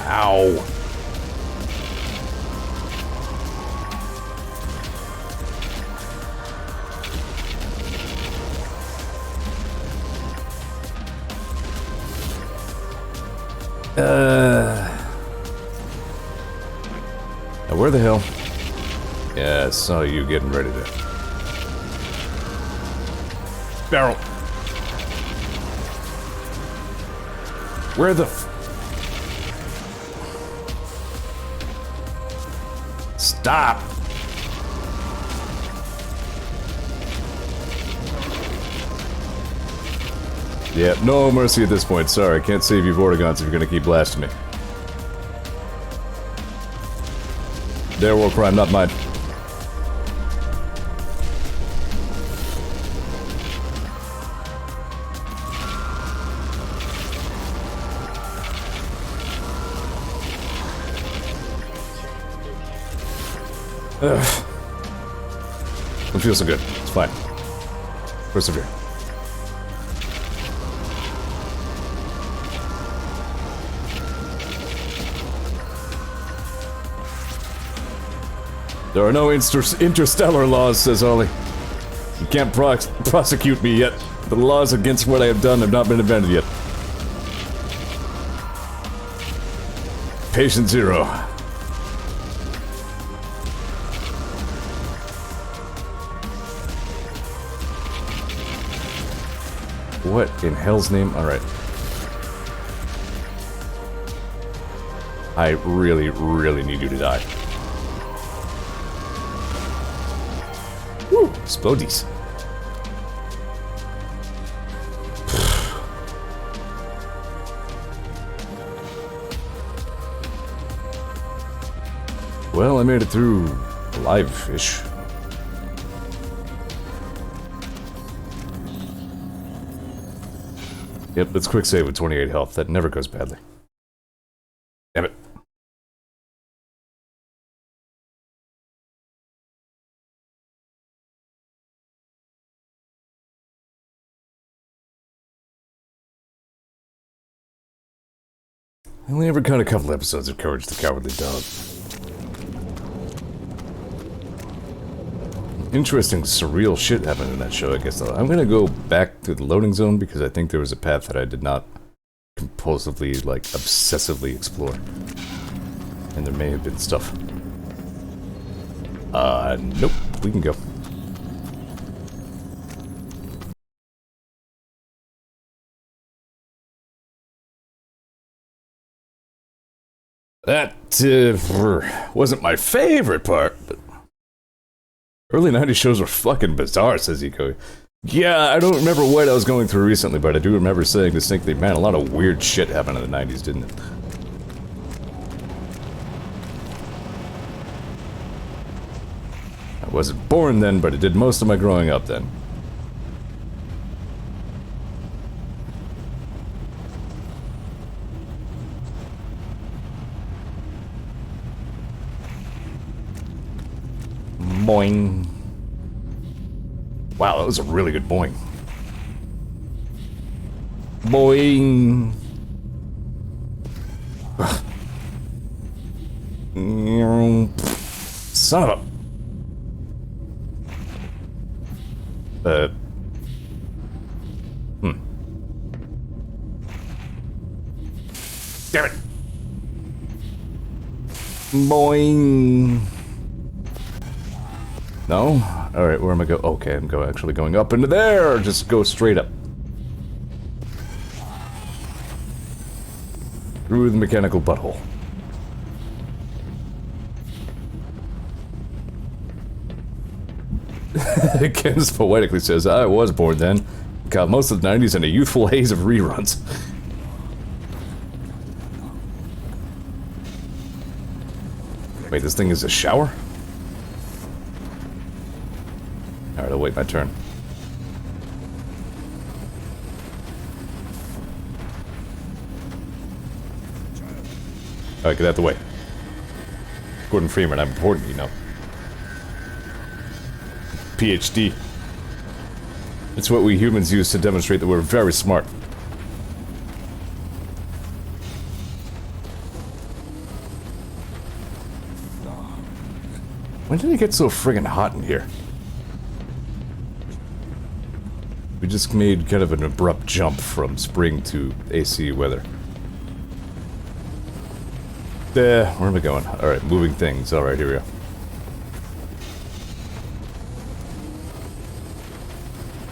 Ow. Now where the hell? Yeah, I saw you getting ready to... Barrel! Where the f... Stop! Yeah, no mercy at this point. Sorry, I can't save you Vortigons if you're gonna keep blasting me. Their war crime, not mine. Ugh. Don't feel so good. It's fine. Persevere. There are no interstellar laws, says Ollie. You can't prosecute me yet. The laws against what I have done have not been invented yet. Patient Zero. What in hell's name? Alright. I really, really need you to die. Woo! Explodies. Well, I made it through alive-ish. Yep, let's quick save with 28 health. That never goes badly. Damn it. I only ever cut a couple episodes of Courage the Cowardly Dog. Interesting, surreal shit happened in that show, I guess, though. I'm gonna go back to the loading zone because I think there was a path that I did not compulsively, like, obsessively explore. And there may have been stuff. Nope. We can go. That, wasn't my favorite part, but... Early 90s shows were fucking bizarre, says Eco. Yeah, I don't remember what I was going through recently, but I do remember saying distinctly, man, a lot of weird shit happened in the 90s, didn't it? I wasn't born then, but I did most of my growing up then. Boing. Wow, that was a really good boing. Boing. Son of a... Damn it. Boing. No? Alright, where am I going? Okay, I'm actually going up into there! Or just go straight up. Through the mechanical butthole. Ken's poetically says, I was born then. Got most of the 90s in a youthful haze of reruns. Wait, this thing is a shower? Alright, I'll wait my turn. Alright, get out the way. Gordon Freeman, I'm important, you know. PhD. It's what we humans use to demonstrate that we're very smart. When did it get so friggin' hot in here? We just made kind of an abrupt jump from spring to AC weather. Where am I going? Alright, moving things. Alright, here we go.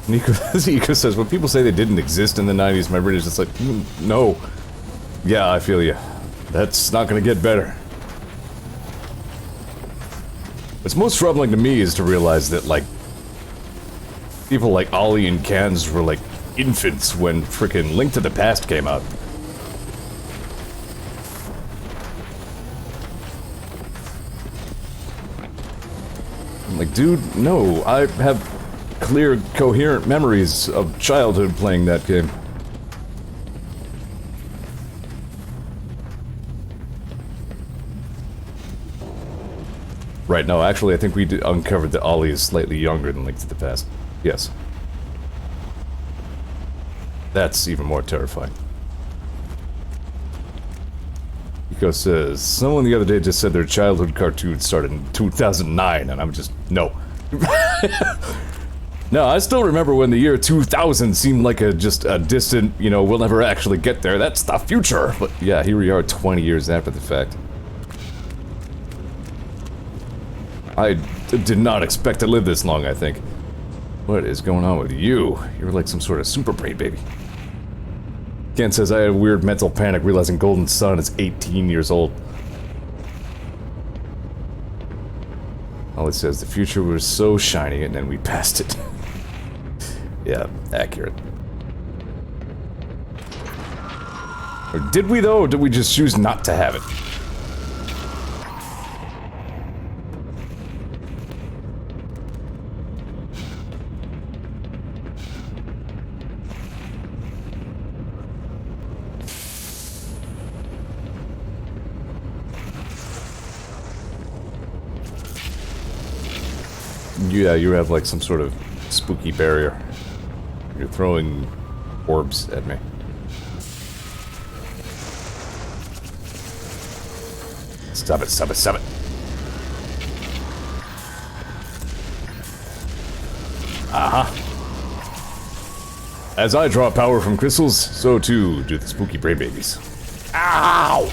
Nico says, when people say they didn't exist in the 90s, my brain is just like, no. Yeah, I feel you. That's not gonna get better. What's most troubling to me is to realize that, like, people like Ollie and Cans were like infants when frickin' Link to the Past came out. I'm like, dude, no, I have clear, coherent memories of childhood playing that game. Right, no, actually, I think we uncovered that Ollie is slightly younger than Link to the Past. Yes. That's even more terrifying. Nico says, someone the other day just said their childhood cartoon started in 2009, and I'm just, no. No, I still remember when the year 2000 seemed like just a distant, you know, we'll never actually get there, that's the future. But yeah, here we are 20 years after the fact. I did not expect to live this long, I think. What is going on with you? You're like some sort of super brain baby. Ken says, I had a weird mental panic realizing Golden Sun is 18 years old. All it says, the future was so shiny and then we passed it. Yeah, accurate. Or did we though, or did we just choose not to have it? Yeah, you have like some sort of spooky barrier. You're throwing orbs at me. Stop it, stop it, stop it. Uh-huh. As I draw power from crystals, so too do the spooky brain babies. Ow!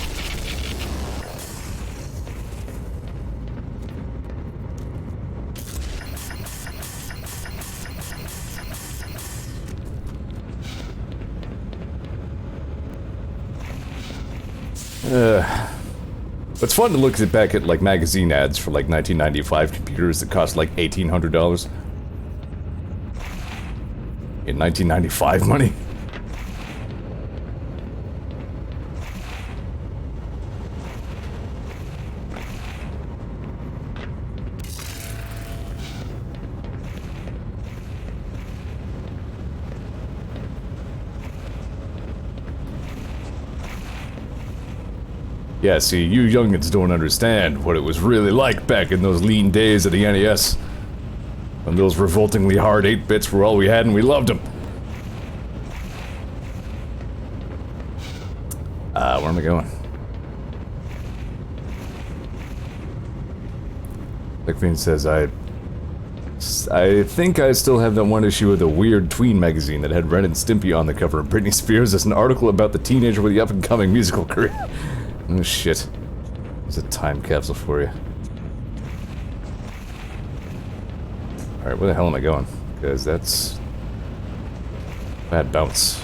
It's fun to look back at like magazine ads for like 1995 computers that cost like $1,800 in 1995 money. Yeah, see, you youngins don't understand what it was really like back in those lean days of the NES. When those revoltingly hard 8-bits were all we had and we loved them. Where am I going? Blackbean says, I think I still have that one issue of the weird tween magazine that had Ren and Stimpy on the cover of Britney Spears as an article about the teenager with the up-and-coming musical career. Oh shit. There's a time capsule for you. Alright, where the hell am I going? Because that's... bad bounce.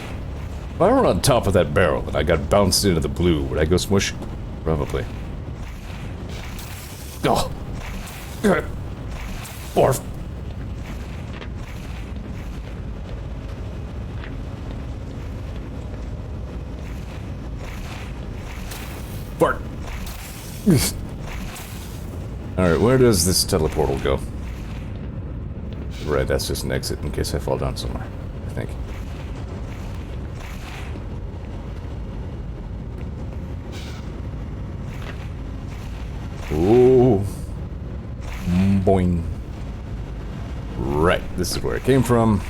If I were on top of that barrel and I got bounced into the blue, would I go smush? Probably. Oh! Barf! Fart! Alright, where does this teleportal go? Right, that's just an exit in case I fall down somewhere, I think. Ooh. Boing. this is where it came from.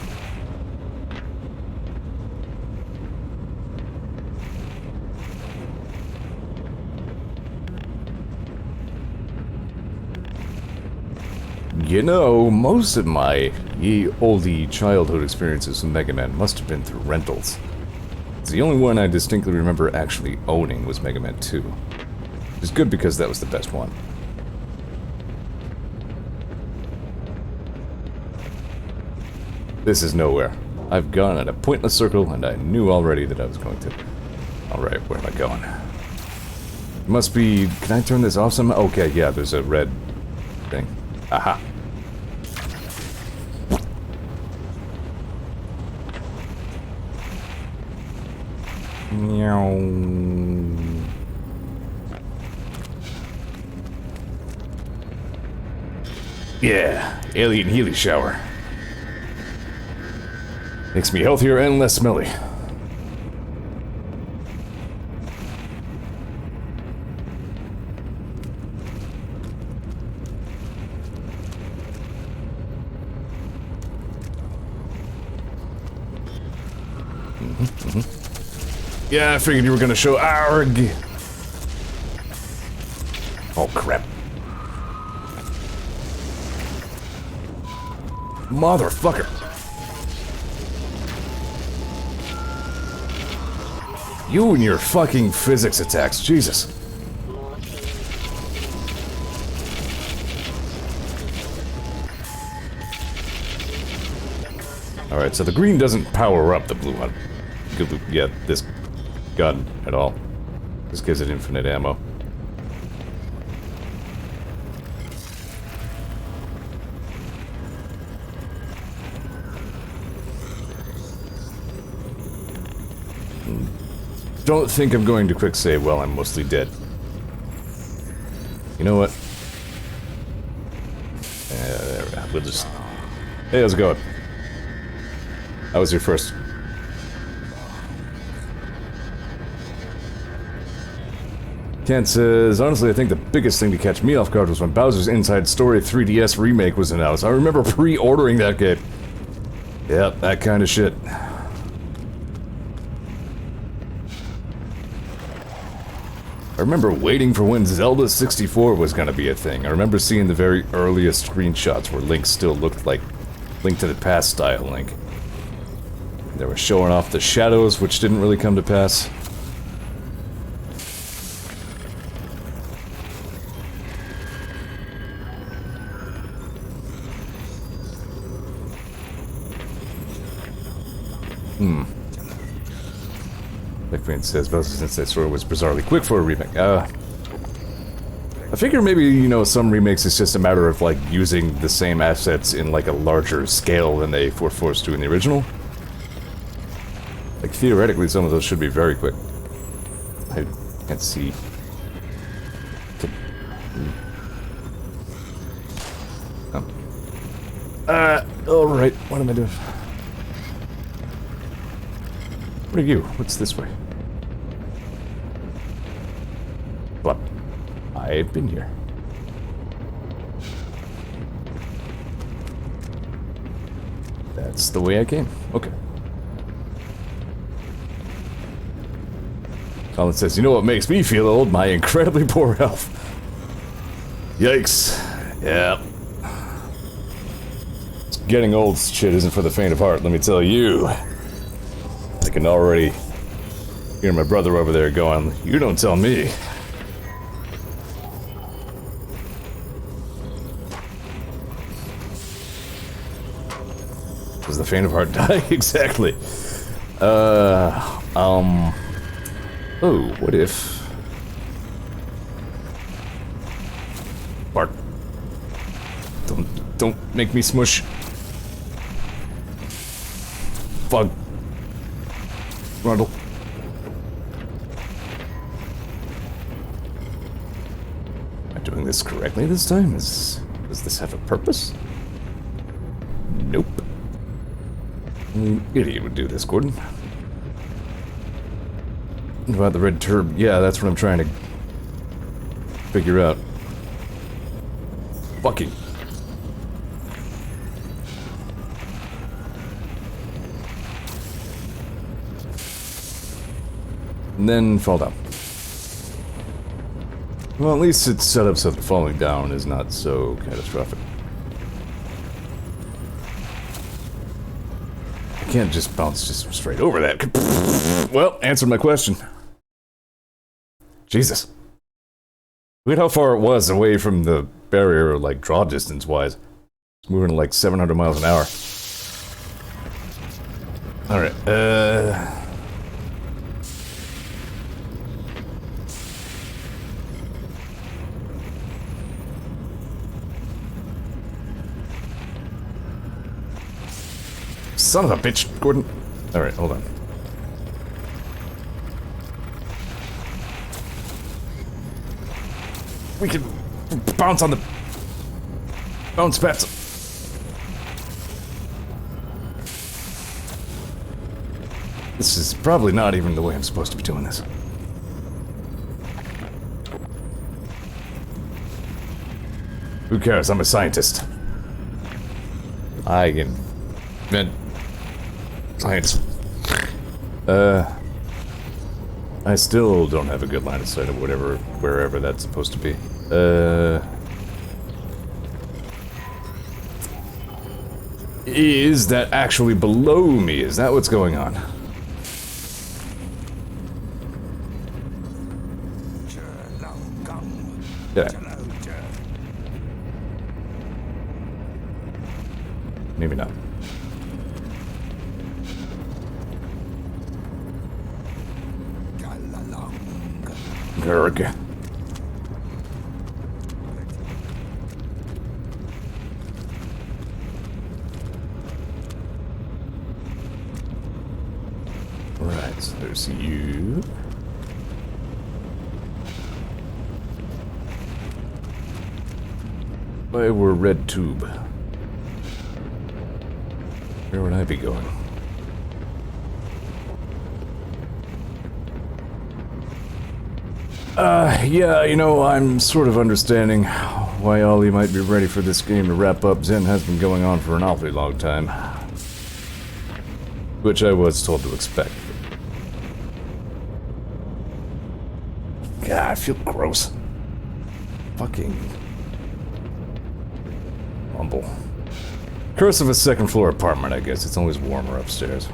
You know, most of my oldie childhood experiences with Mega Man must have been through rentals. The only one I distinctly remember actually owning was Mega Man 2. Which is good because that was the best one. This is nowhere. I've gone in a pointless circle, and I knew already that I was going to. Alright, where am I going? Must be... Can I turn this off somehow? Okay, yeah, there's a red thing. Aha! Meow. Yeah, alien Healy shower. Makes me healthier and less smelly. Yeah, I figured you were gonna show ARG. Oh, crap. Motherfucker. You and your fucking physics attacks, Jesus. Alright, so the green doesn't power up the blue one. Yeah, this gun at all. This gives it infinite ammo. Don't think I'm going to quick save while I'm mostly dead. You know what? We'll just... Hey, how's it going? How was your first? Kent says, honestly, I think the biggest thing to catch me off guard was when Bowser's Inside Story 3DS remake was announced. I remember pre-ordering that game. Yep, that kind of shit. I remember waiting for when Zelda 64 was gonna be a thing. I remember seeing the very earliest screenshots where Link still looked like Link to the Past style Link. They were showing off the shadows, which didn't really come to pass. Like says, Bowser's Inside Story was bizarrely quick for a remake. I figure maybe, you know, some remakes it's just a matter of, like, using the same assets in, like, a larger scale than they were forced to in the original. Like, theoretically, some of those should be very quick. I can't see. Oh. Alright, what am I doing? What are you? What's this way? Well, I've been here. That's the way I came. Okay. Colin says, you know what makes me feel old? My incredibly poor health. Yikes. Yeah. Getting old shit isn't for the faint of heart, let me tell you. I can already hear my brother over there going, you don't tell me. Does the faint of heart die? Exactly. Oh, what if... Bart. Don't make me smush. Fuck. Rundle. Am I doing this correctly this time? Does this have a purpose? Nope. Only an idiot would do this, Gordon. What about the red turb? Yeah, that's what I'm trying to figure out. Fucking. and then fall down. Well, at least it's set up so that falling down is not so catastrophic. I can't just bounce just straight over that. Well, answer my question. Jesus. Look at how far it was away from the barrier, like, draw distance-wise. It's moving at, like, 700 miles an hour. Alright, son of a bitch, Gordon. Alright, hold on. We can bounce on the bounce pads. This is probably not even the way I'm supposed to be doing this. Who cares? I'm a scientist. I can invent science. I still don't have a good line of sight of wherever that's supposed to be. Is that actually below me? Is that what's going on? Yeah. Maybe not. Gerg. Right, so there's you. Why we're red tube? Where would I be going? Yeah, you know, I'm sort of understanding why Ollie might be ready for this game to wrap up. Zen has been going on for an awfully long time. Which I was told to expect. God, I feel gross. Fucking... humble. Curse of a second floor apartment, I guess. It's always warmer upstairs.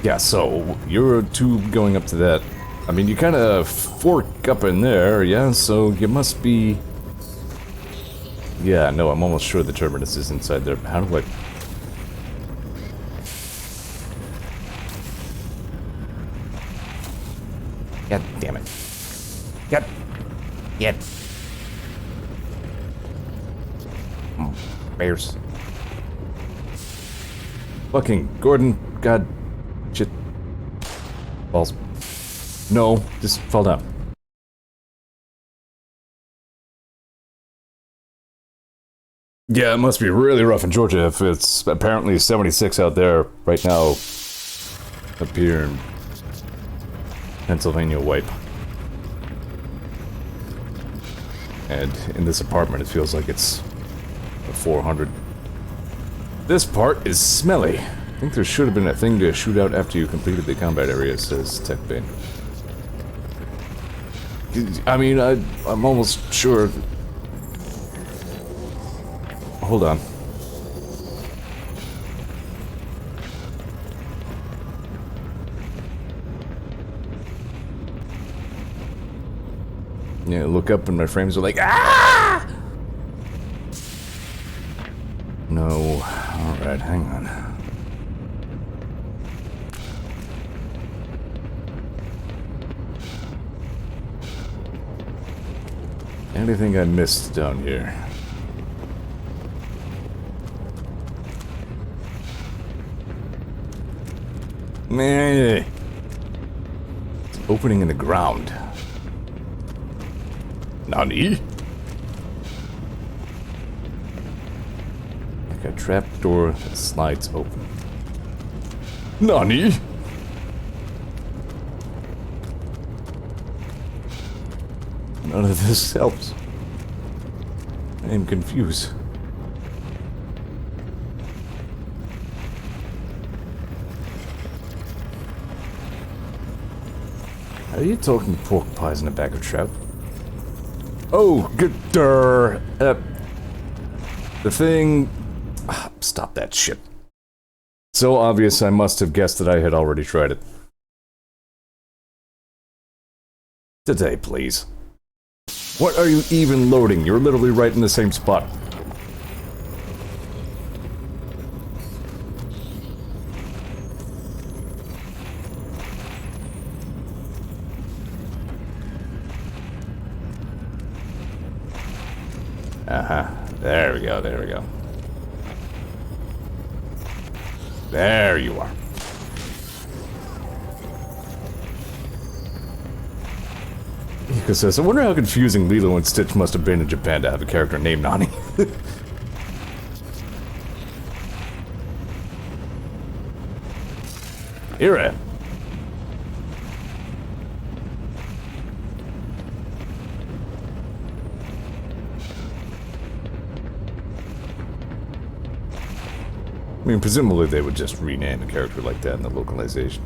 Yeah, so, you're a tube going up to that. I mean, you kind of fork up in there, yeah? So, you must be... Yeah, no, I'm almost sure the terminus is inside there. How do I... God damn it. God... Get... Bears. Fucking Gordon, God, shit, balls. No, just fall down. Yeah, it must be really rough in Georgia if it's apparently 76 out there right now. Up here in Pennsylvania, wipe. And in this apartment, it feels like it's 400. This part is smelly. I think there should have been a thing to shoot out after you completed the combat area, says TechBane. I mean, I'm almost sure... Hold on. Yeah, look up and my frames are like, ah! No. Alright, hang on. Anything I missed down here? Meh. It's an opening in the ground. Nani? Like a trapdoor that slides open. Nani? None of this helps. I am confused. Are you talking pork pies in a bag of trout? Oh, good. The thing. Stop that shit. So obvious, I must have guessed that I had already tried it. Today, please. What are you even loading? You're literally right in the same spot. There we go, there we go. There you are. Mika says, I wonder how confusing Lilo and Stitch must have been in Japan to have a character named Nani. Here I am. I mean, presumably they would just rename a character like that in the localization.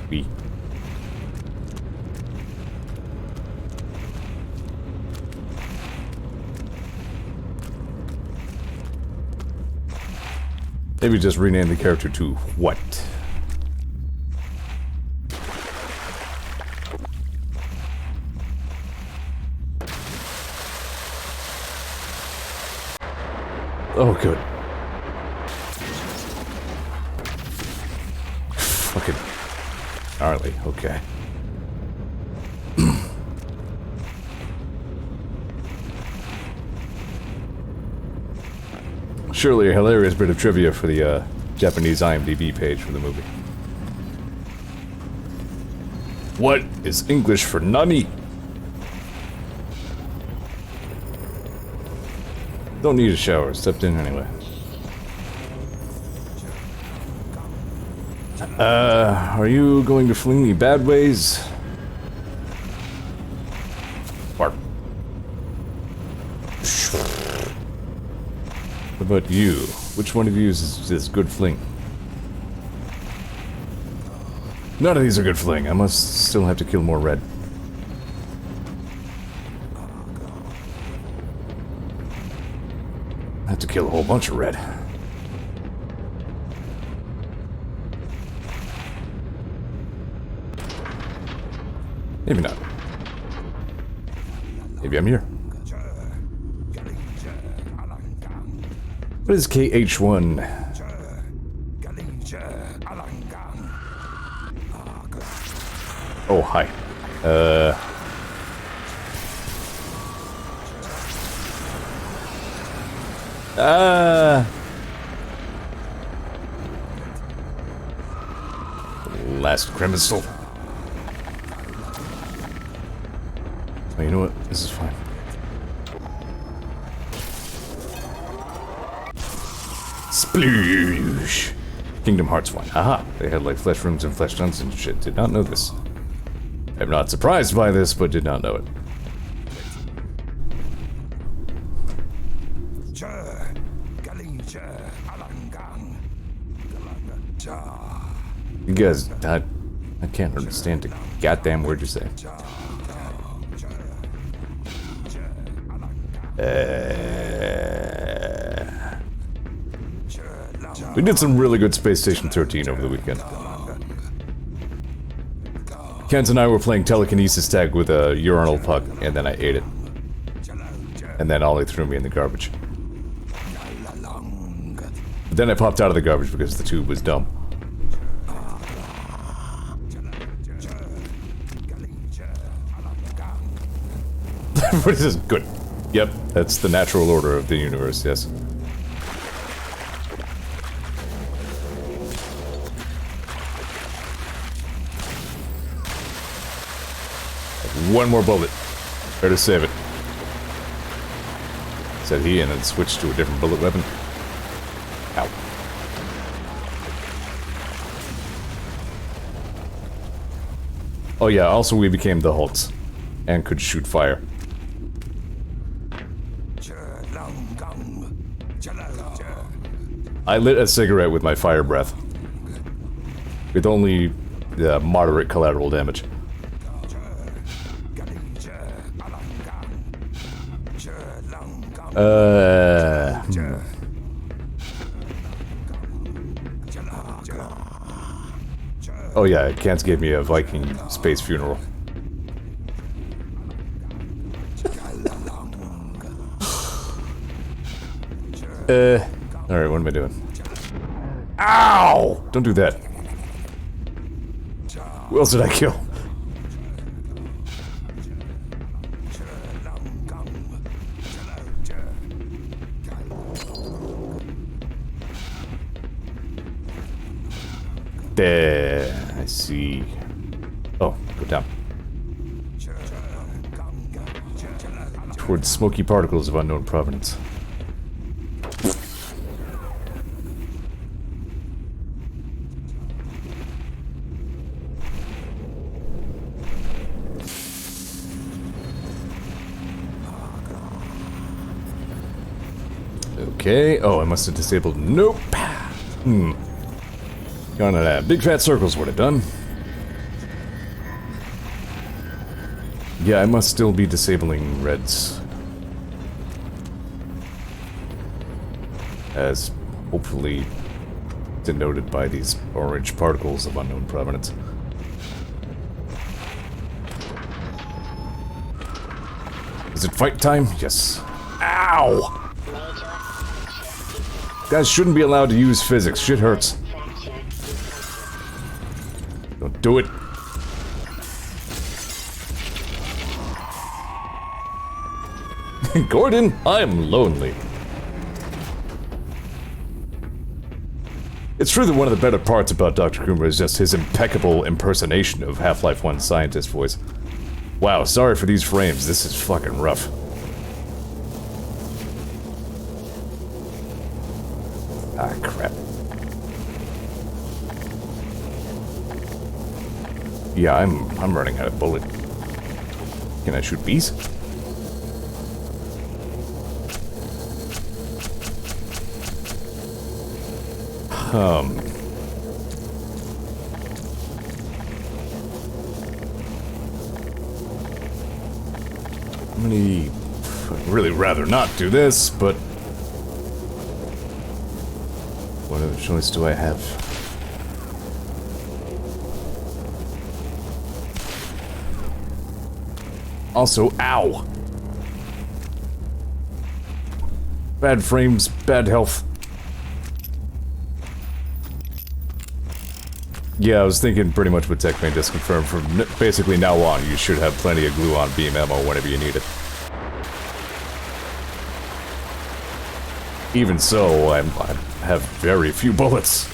B. Maybe just rename the character to what? Oh, good. Fucking gnarly, okay. Surely a hilarious bit of trivia for the Japanese IMDb page for the movie. What is English for Nani? Don't need a shower, stepped in anyway. Are you going to fling me bad ways? Bark. What about you? Which one of you is this good fling? None of these are good fling. I must still have to kill more red. I have to kill a whole bunch of red. Maybe not. Maybe I'm here. What is KH1? Oh, hi. Last criminal. Oh, you know what? This is fine. Sploosh! Kingdom Hearts 1. Aha! They had like flesh rooms and flesh dungeons and shit. Did not know this. I'm not surprised by this, but did not know it. You guys, I can't understand a goddamn word you say. We did some really good Space Station 13 over the weekend. Kent and I were playing telekinesis tag with a urinal puck, and then I ate it. And then Ollie threw me in the garbage. But then I popped out of the garbage because the tube was dumb. What is this? Good. Yep, that's the natural order of the universe, yes. One more bullet. Better save it. Said he, and then switched to a different bullet weapon. Ow. Oh yeah, also we became the Hulks. And could shoot fire. I lit a cigarette with my fire breath. with only moderate collateral damage. Oh yeah, Kans gave me a Viking space funeral. Alright, what am I doing? Ow! Don't do that. Who else did I kill? There, I see. Oh, go down. Towards smoky particles of unknown provenance. Okay. Oh, I must have disabled. Nope. Gone to that. Big fat circles would have done. Yeah, I must still be disabling reds. As hopefully denoted by these orange particles of unknown provenance. Is it fight time? Yes. Ow! Guys shouldn't be allowed to use physics. Shit hurts. Don't do it. Gordon, I'm lonely. It's true that one of the better parts about Dr. Kuma is just his impeccable impersonation of Half-Life 1 scientist voice. Wow, sorry for these frames. This is fucking rough. Ah, crap. Yeah, I'm running out of bullet. Can I shoot bees? I'd really rather not do this, but what other choice do I have? Also, ow! Bad frames, bad health. Yeah, I was thinking pretty much what TechMate just confirmed. From basically now on, you should have plenty of glue-on beam ammo whenever you need it. Even so, I have very few bullets.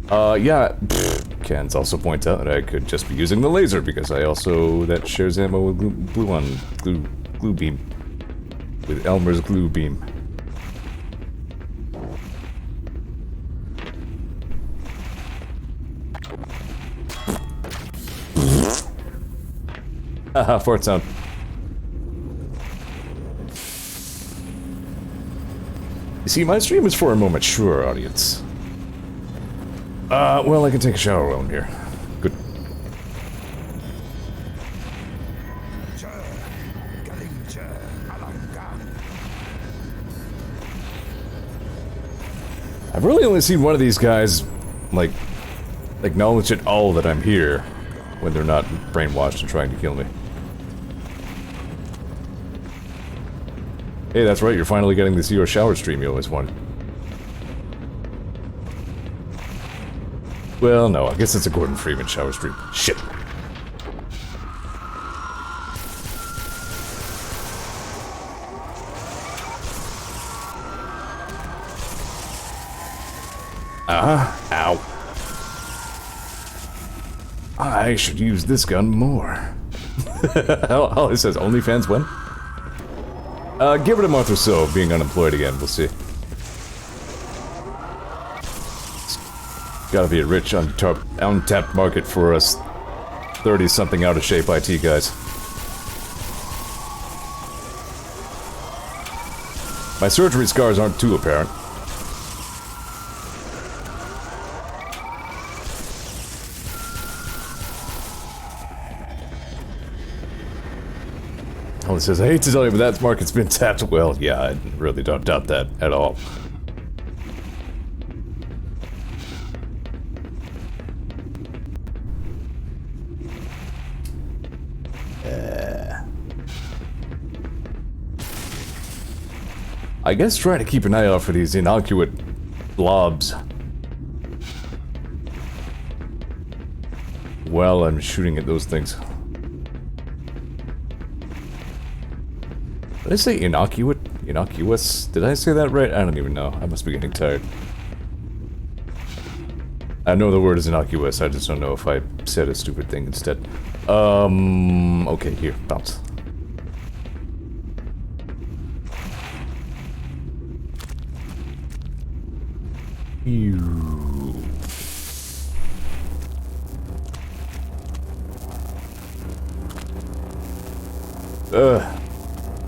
Yeah, Ken's also points out that I could just be using the laser because I also, that shares ammo with glue beam. With Elmer's glue beam. Haha, fart sound. You see, my stream is for a more mature audience. Well, I can take a shower while I'm here. Good. I've really only seen one of these guys, like, acknowledge at all that I'm here when they're not brainwashed and trying to kill me. Hey, that's right, you're finally getting the Zeor shower stream you always wanted. Well, no, I guess it's a Gordon Freeman shower stream. Shit. Ow. I should use this gun more. Oh, it says OnlyFans when? Give it a month or so of being unemployed again, we'll see. It's gotta be a rich, untapped market for us 30-something out-of-shape IT guys. My surgery scars aren't too apparent. Alan says, I hate to tell you, but that market's been tapped. Well, yeah, I really don't doubt that at all. I guess trying to keep an eye out for these inocuous blobs while I'm shooting at those things. Did I say innocuous? Innocuous? Did I say that right? I don't even know. I must be getting tired. I know the word is innocuous, I just don't know if I said a stupid thing instead. Okay, here, bounce.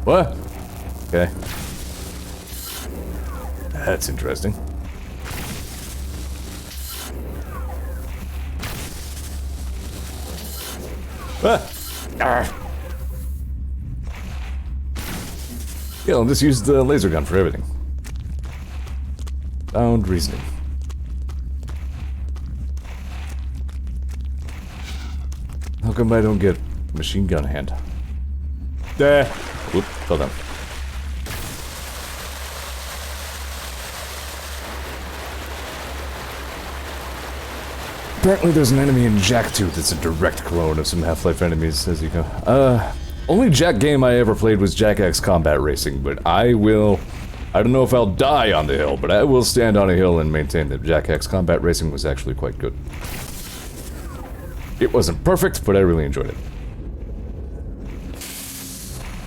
What? Okay. That's interesting. Yeah, I'll just use the laser gun for everything. Sound reasoning. How come I don't get machine gun hand? Whoop, fell down. Apparently there's an enemy in Jak 2 that's a direct clone of some Half-Life enemies as you go. Only Jak game I ever played was Jak X Combat Racing, but I don't know if I'll die on the hill, but I will stand on a hill and maintain that Jak X Combat Racing was actually quite good. It wasn't perfect, but I really enjoyed it.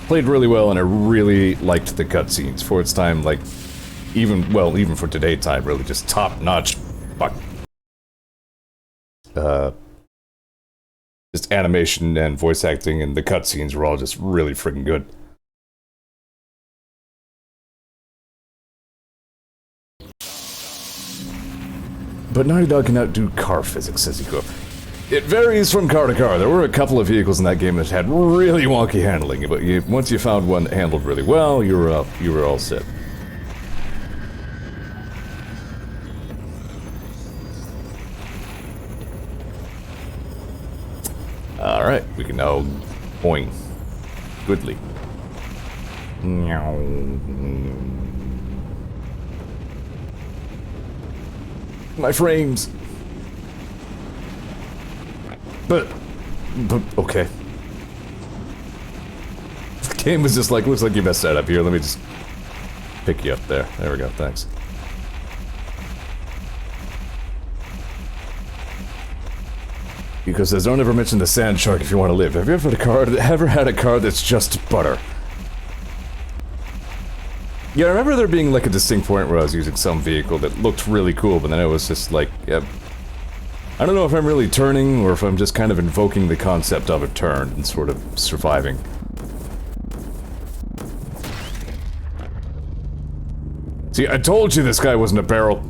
Played really well, and I really liked the cutscenes for its time, like, even for today's time, really just top-notch, just animation and voice acting, and the cutscenes were all just really freaking good. But Naughty Dog can outdo car physics, says Iko. It varies from car to car. There were a couple of vehicles in that game that had really wonky handling, but once you found one that handled really well, you were all set. Alright, we can now boing. Goodly. My frames! But okay. The game was just like, looks like you messed that up here, let me just pick you up there. There we go, thanks. Because says, don't ever mention the sand shark if you want to live. Have you ever had a car that's just butter? Yeah, I remember there being like a distinct point where I was using some vehicle that looked really cool, but then it was just like, yeah, I don't know if I'm really turning, or if I'm just kind of invoking the concept of a turn and sort of surviving. See, I told you this guy wasn't a barrel!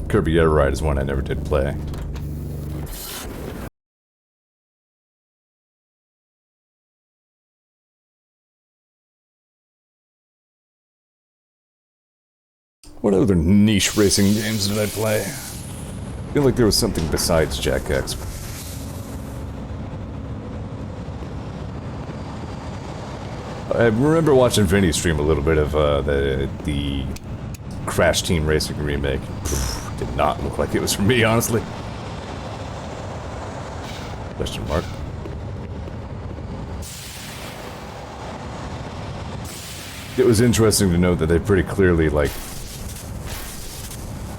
Kirby Air Ride is one I never did play. What other niche racing games did I play? I feel like there was something besides Jak X. I remember watching Vinny stream a little bit of the Crash Team Racing remake. Pfft, did not look like it was for me, honestly. Question mark. It was interesting to note that they pretty clearly, like,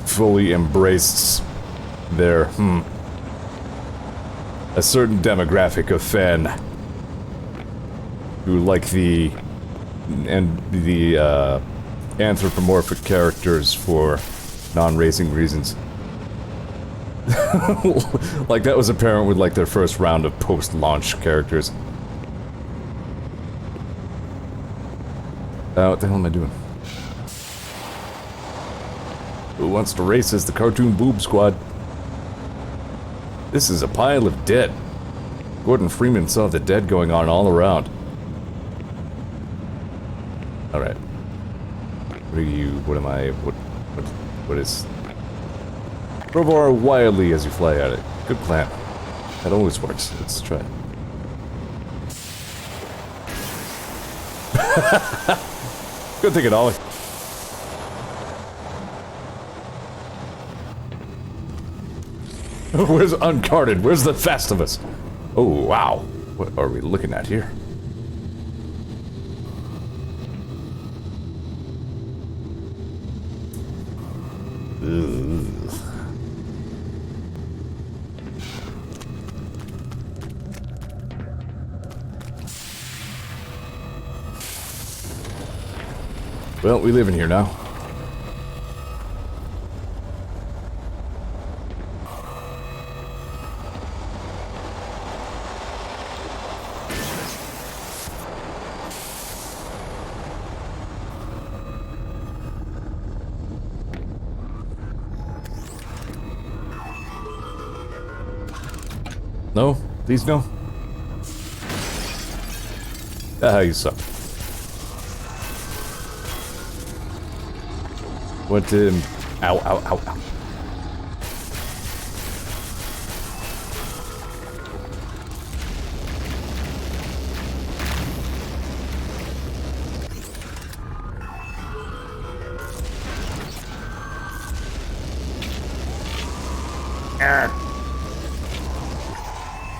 fully embraced their, a certain demographic of fan who like the anthropomorphic characters for non-racing reasons. Like, that was apparent with, like, their first round of post-launch characters. What the hell am I doing? Who wants to race as the cartoon boob squad? This is a pile of dead. Gordon Freeman saw the dead going on all around. Alright. What are you... what am I... what is... Rovar wildly as you fly at it. Good plan. That always works. Let's try it. Good thinking, Ollie. Where's Uncarded? Where's the Festivus? Oh, wow. What are we looking at here? Ugh. Well, we live in here now. No? Please no? Ah, you suck. What, ow, ow, ow, ow.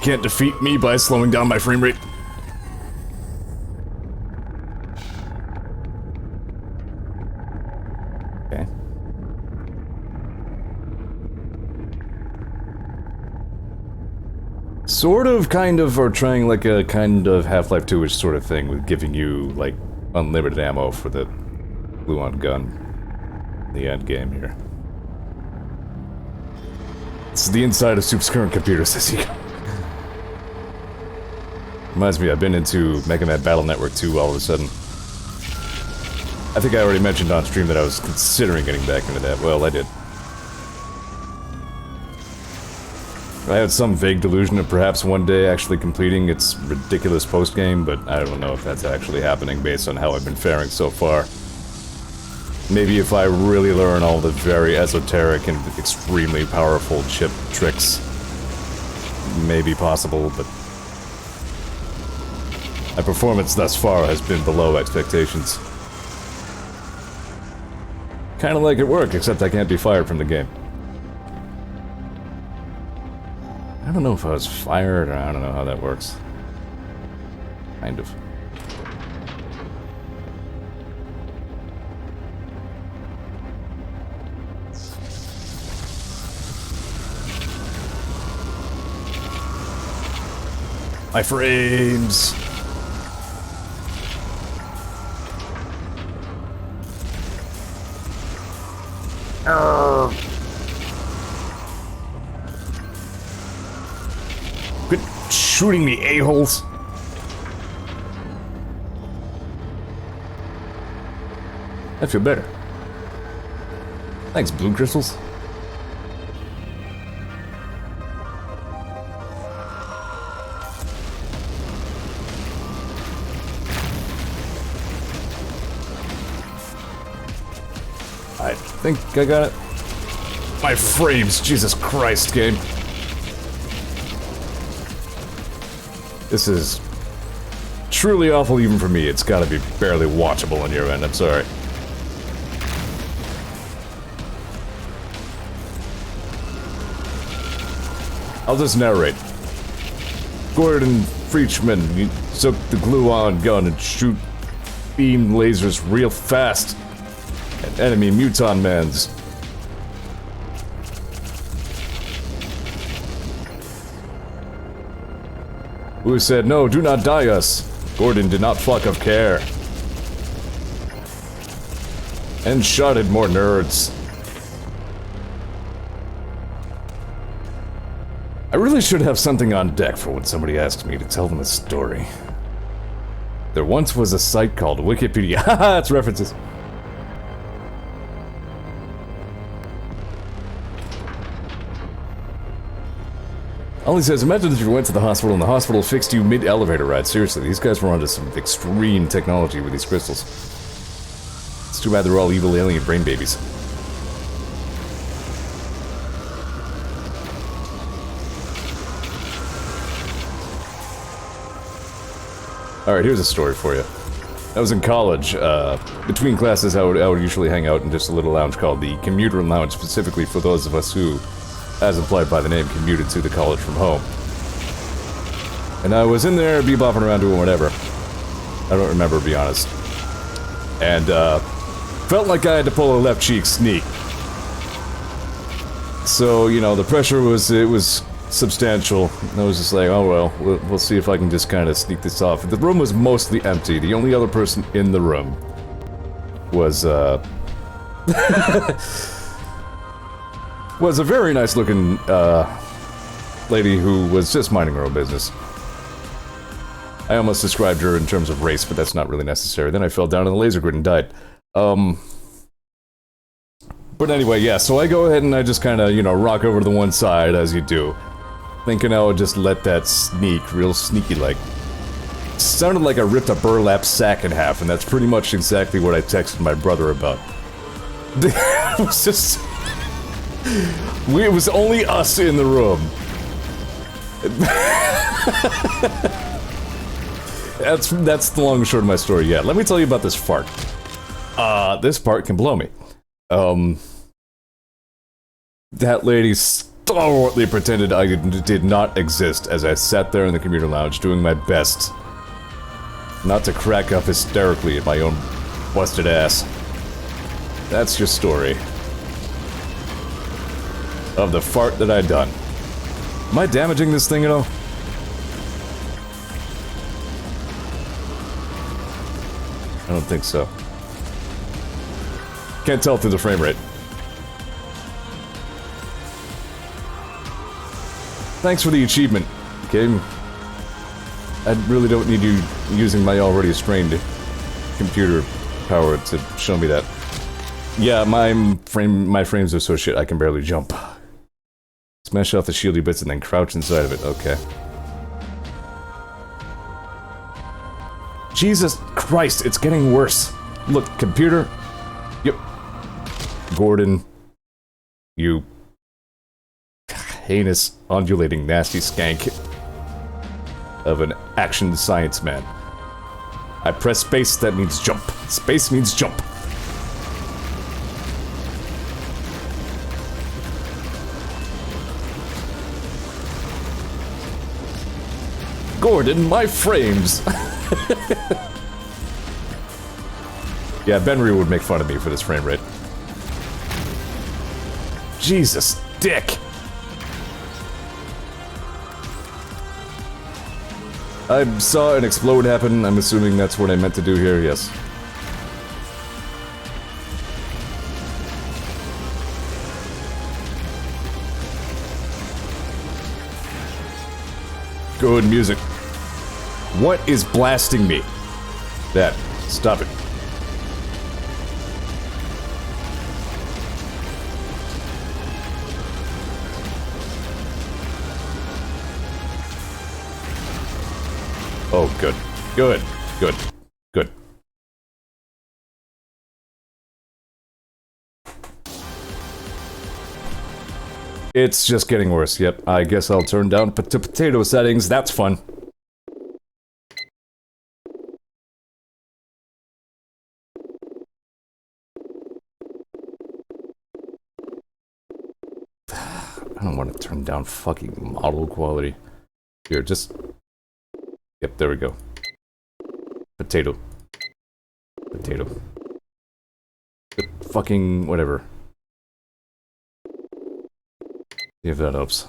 Can't defeat me by slowing down my frame rate. Okay. Sort of, kind of, or trying like a kind of Half-Life 2-ish sort of thing with giving you, like, unlimited ammo for the glue-on gun. The end game here. This is the inside of Soup's current computer, says he. Reminds me, I've been into Mega Man Battle Network 2 all of a sudden. I think I already mentioned on stream that I was considering getting back into that. Well, I did. I had some vague delusion of perhaps one day actually completing its ridiculous post-game, but I don't know if that's actually happening based on how I've been faring so far. Maybe if I really learn all the very esoteric and extremely powerful chip tricks, maybe possible, but my performance thus far has been below expectations. Kinda like at work, except I can't be fired from the game. I don't know if I was fired, or I don't know how that works. Kind of. My frames! Quit shooting me, a-holes! I feel better. Thanks, blue crystals. I think I got it. My frames, Jesus Christ, game. This is truly awful even for me. It's gotta be barely watchable on your end, I'm sorry. I'll just narrate. Gordon Freachman, you took the glue-on gun and shoot beam lasers real fast at enemy muton mans. Who said, no, do not die us. Gordon did not fuck of care. And shotted more nerds. I really should have something on deck for when somebody asks me to tell them a story. There once was a site called Wikipedia. Haha, it's references. Ollie says, imagine if you went to the hospital and the hospital fixed you mid-elevator ride. Seriously, these guys were onto some extreme technology with these crystals. It's too bad they're all evil alien brain babies. Alright, here's a story for you. I was in college. Between classes, I would usually hang out in just a little lounge called the Commuter Lounge, specifically for those of us who, as implied by the name, commuted to the college from home. And I was in there bebopping around doing whatever. I don't remember, to be honest. And, felt like I had to pull a left cheek sneak. So, you know, the pressure was substantial. I was just like, oh well, we'll see if I can just kind of sneak this off. The room was mostly empty. The only other person in the room was, was a very nice looking, lady who was just minding her own business. I almost described her in terms of race, but that's not really necessary. Then I fell down in the laser grid and died. But anyway, yeah, so I go ahead and I just kind of, you know, rock over to the one side, as you do. Thinking I would just let that sneak, real sneaky-like. Sounded like I ripped a burlap sack in half, and that's pretty much exactly what I texted my brother about. It was just... it was only us in the room. That's the long and short of my story, yeah. Let me tell you about this fart. This part can blow me. That lady stalwartly pretended I did not exist as I sat there in the commuter lounge doing my best not to crack up hysterically at my own busted ass. That's your story of the fart that I done. Am I damaging this thing at all? I don't think so. Can't tell through the frame rate. Thanks for the achievement, game. I really don't need you using my already strained computer power to show me that. Yeah, my frames are so shit I can barely jump. Smash off the shieldy bits and then crouch inside of it, okay. Jesus Christ, it's getting worse. Look, computer. Yep. Gordon. You heinous, undulating, nasty skank of an action science man. I press space, that means jump. Space means jump. Gordon, my frames! Yeah, Benry would make fun of me for this frame rate. Jesus, dick! I saw an explode happen, I'm assuming that's what I meant to do here, yes. Good music. What is blasting me? That. Stop it. Oh, good. Good. Good. Good. It's just getting worse. Yep, I guess I'll turn down to potato settings. That's fun. I don't want to turn down fucking model quality. Here, just... Yep, there we go. Potato. Potato. Fucking whatever. See if that helps.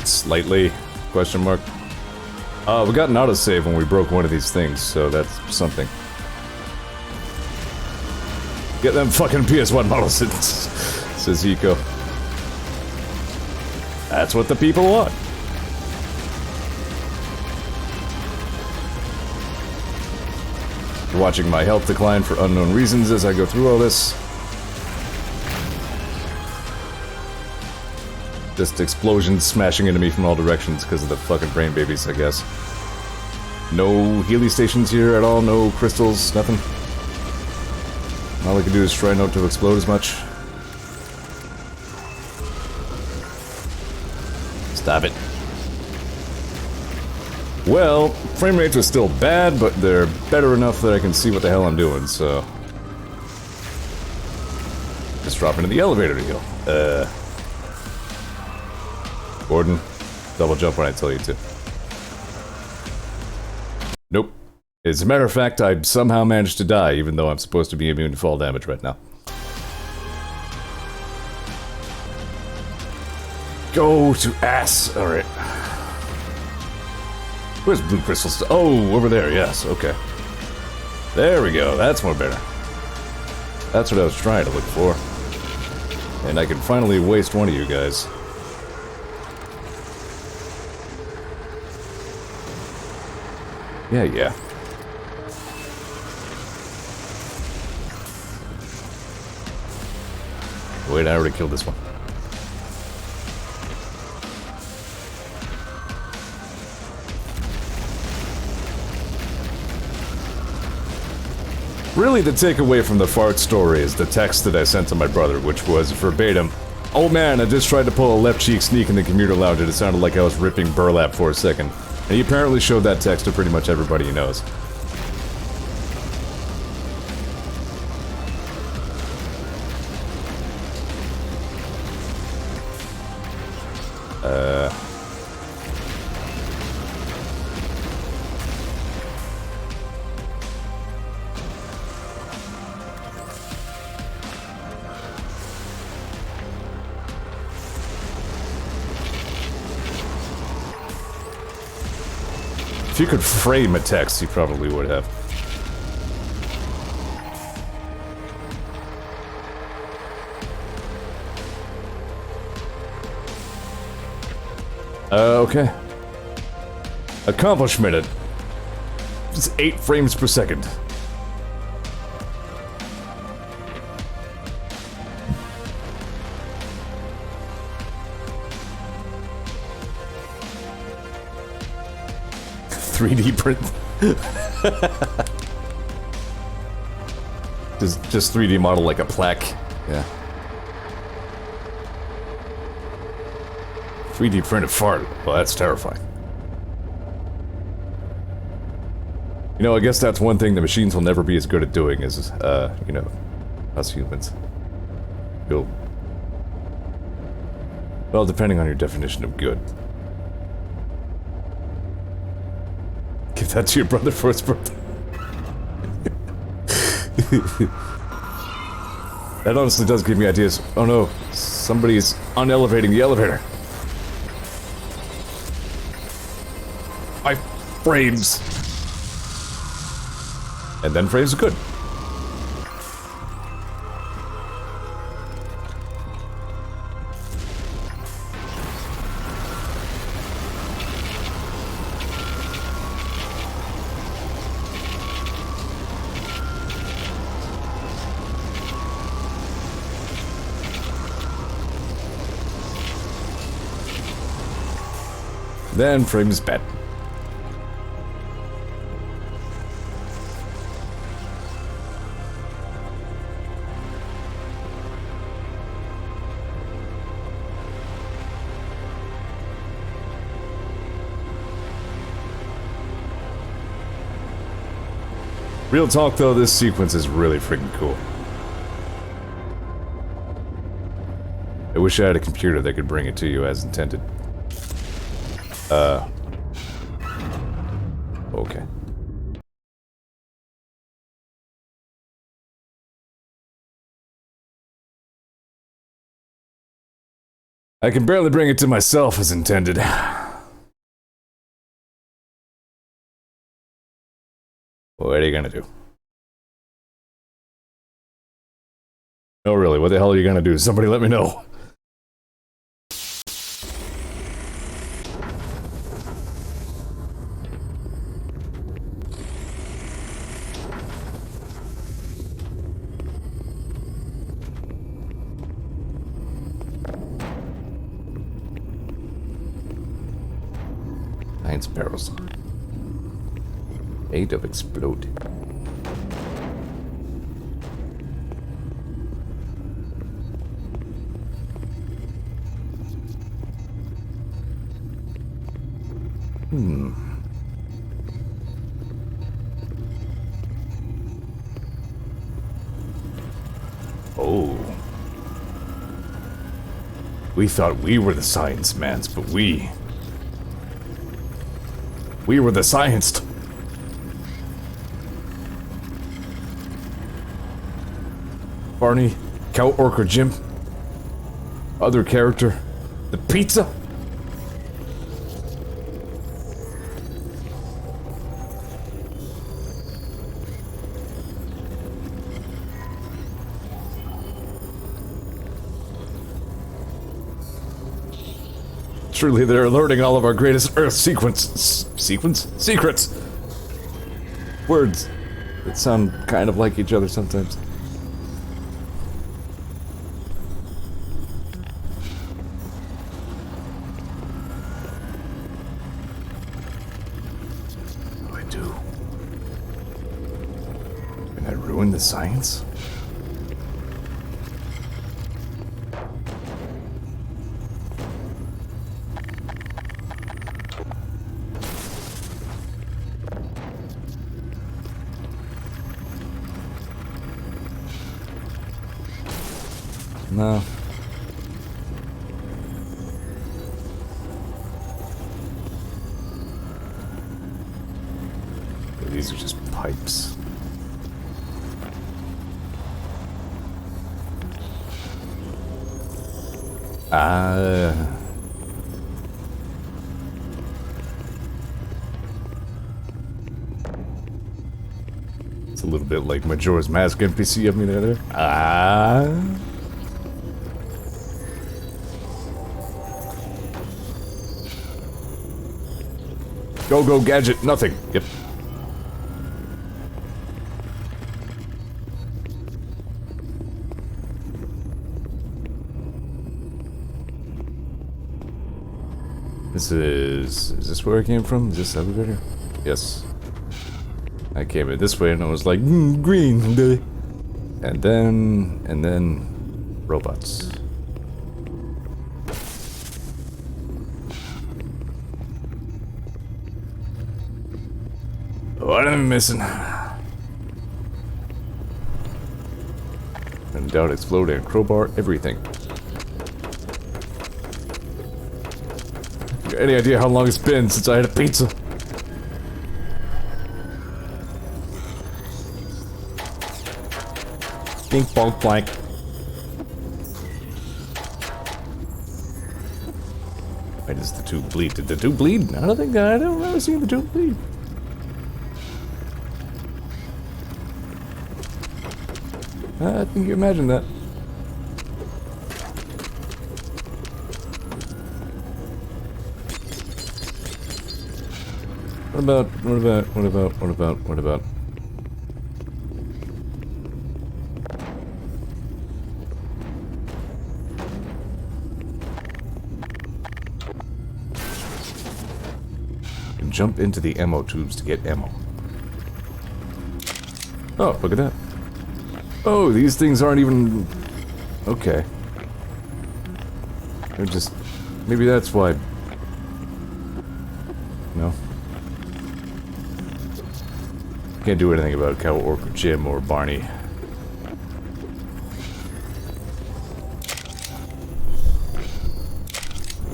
Slightly? Question mark. We got an autosave when we broke one of these things, so that's something. Get them fucking PS1 models, says Eco. That's what the people want. Watching my health decline for unknown reasons as I go through all this. Just explosions smashing into me from all directions because of the fucking brain babies, I guess. No Healy stations here at all, no crystals, nothing. All I can do is try not to explode as much. Stop it. Well, frame rates are still bad, but they're better enough that I can see what the hell I'm doing, so... Just drop into the elevator to heal. Gordon, double jump when I tell you to. Nope. As a matter of fact, I somehow managed to die, even though I'm supposed to be immune to fall damage right now. Go to ass! Alright. Where's blue crystals? Oh, over there, yes, okay. There we go, that's more better. That's what I was trying to look for. And I can finally waste one of you guys. Yeah. Wait, I already killed this one. Really, the takeaway from the fart story is the text that I sent to my brother, which was verbatim. Oh man, I just tried to pull a left cheek sneak in the commuter lounge and it sounded like I was ripping burlap for a second. And he apparently showed that text to pretty much everybody he knows. If you could frame a text, you probably would have. Okay. Accomplishment at just 8 frames per second. .3D print. just 3D model like a plaque. Yeah. 3D printed fart. Well, that's terrifying. You know, I guess that's one thing the machines will never be as good at doing is, you know, us humans. You'll... Well, depending on your definition of good. Give that to your brother for his birthday. That honestly does give me ideas. Oh no, somebody's unelevating the elevator. 5 frames. And then frames are good. Then frames bad. Real talk though, this sequence is really freaking cool. I wish I had a computer that could bring it to you as intended. Okay. I can barely bring it to myself as intended. What are you gonna do? No, really, what the hell are you gonna do? Somebody let me know. Science barrels. Made of explode. Oh. We thought we were the science mans, but we were the scienced. Barney, Cow Orc or Jim. Other character. The pizza. Truly, they're learning all of our greatest Earth secrets. Words that sound kind of like each other sometimes. What do I do? Can I ruin the science? No. These are just pipes. It's a little bit like Majora's Mask NPC of me there. Go, gadget, nothing. Yep. Is this where I came from? Is this elevator? Yes. I came in this way and I was like, green. And then, robots. What am I missing? And doubt exploding, crowbar, everything. Got any idea how long it's been since I had a pizza? Pink bonk blank. Why does the tube bleed? Did the tube bleed? I don't remember seeing the tube bleed. I think you imagined that. What about? You can jump into the ammo tubes to get ammo. Oh, look at that. Oh, these things aren't even... Okay. They're just... Maybe that's why... No. Can't do anything about Cow Orc or Jim or Barney.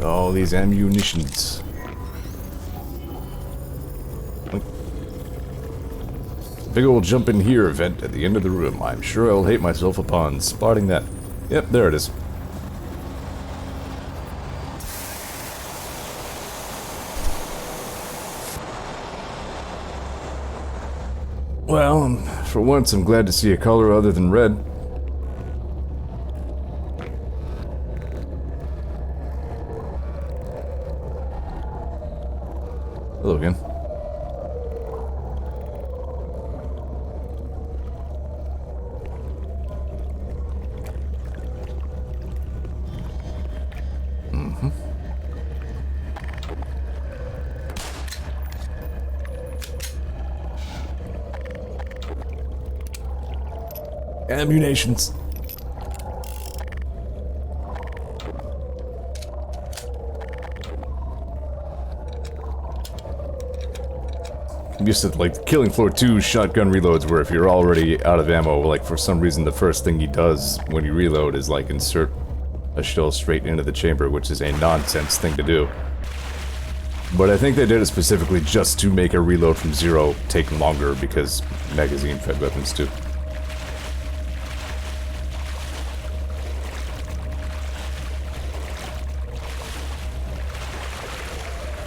All these ammunitions. Big old jump in here event at the end of the room. I'm sure I'll hate myself upon spotting that. Yep, there it is. Well, for once I'm glad to see a color other than red. Hello again. Ammunitions. I'm used to, like, Killing Floor 2 shotgun reloads where if you're already out of ammo, like, for some reason the first thing he does when you reload is, like, insert a shell straight into the chamber, which is a nonsense thing to do. But I think they did it specifically just to make a reload from zero take longer because magazine-fed weapons do.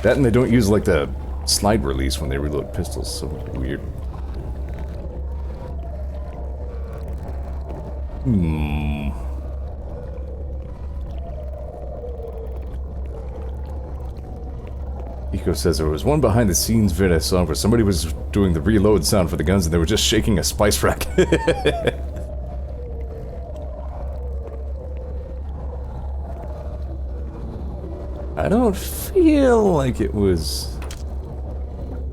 That and they don't use, like, the slide release when they reload pistols, so weird. Eco says there was one behind the scenes vid I saw where somebody was doing the reload sound for the guns and they were just shaking a spice rack. I don't feel like it was...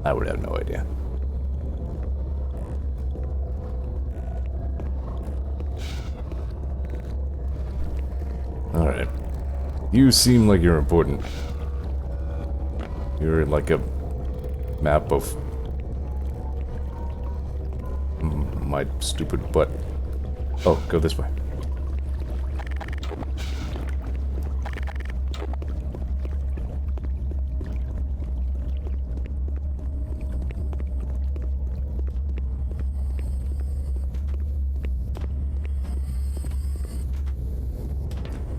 I would have no idea. Alright. You seem like you're important. You're like a map of... my stupid butt. Oh, go this way.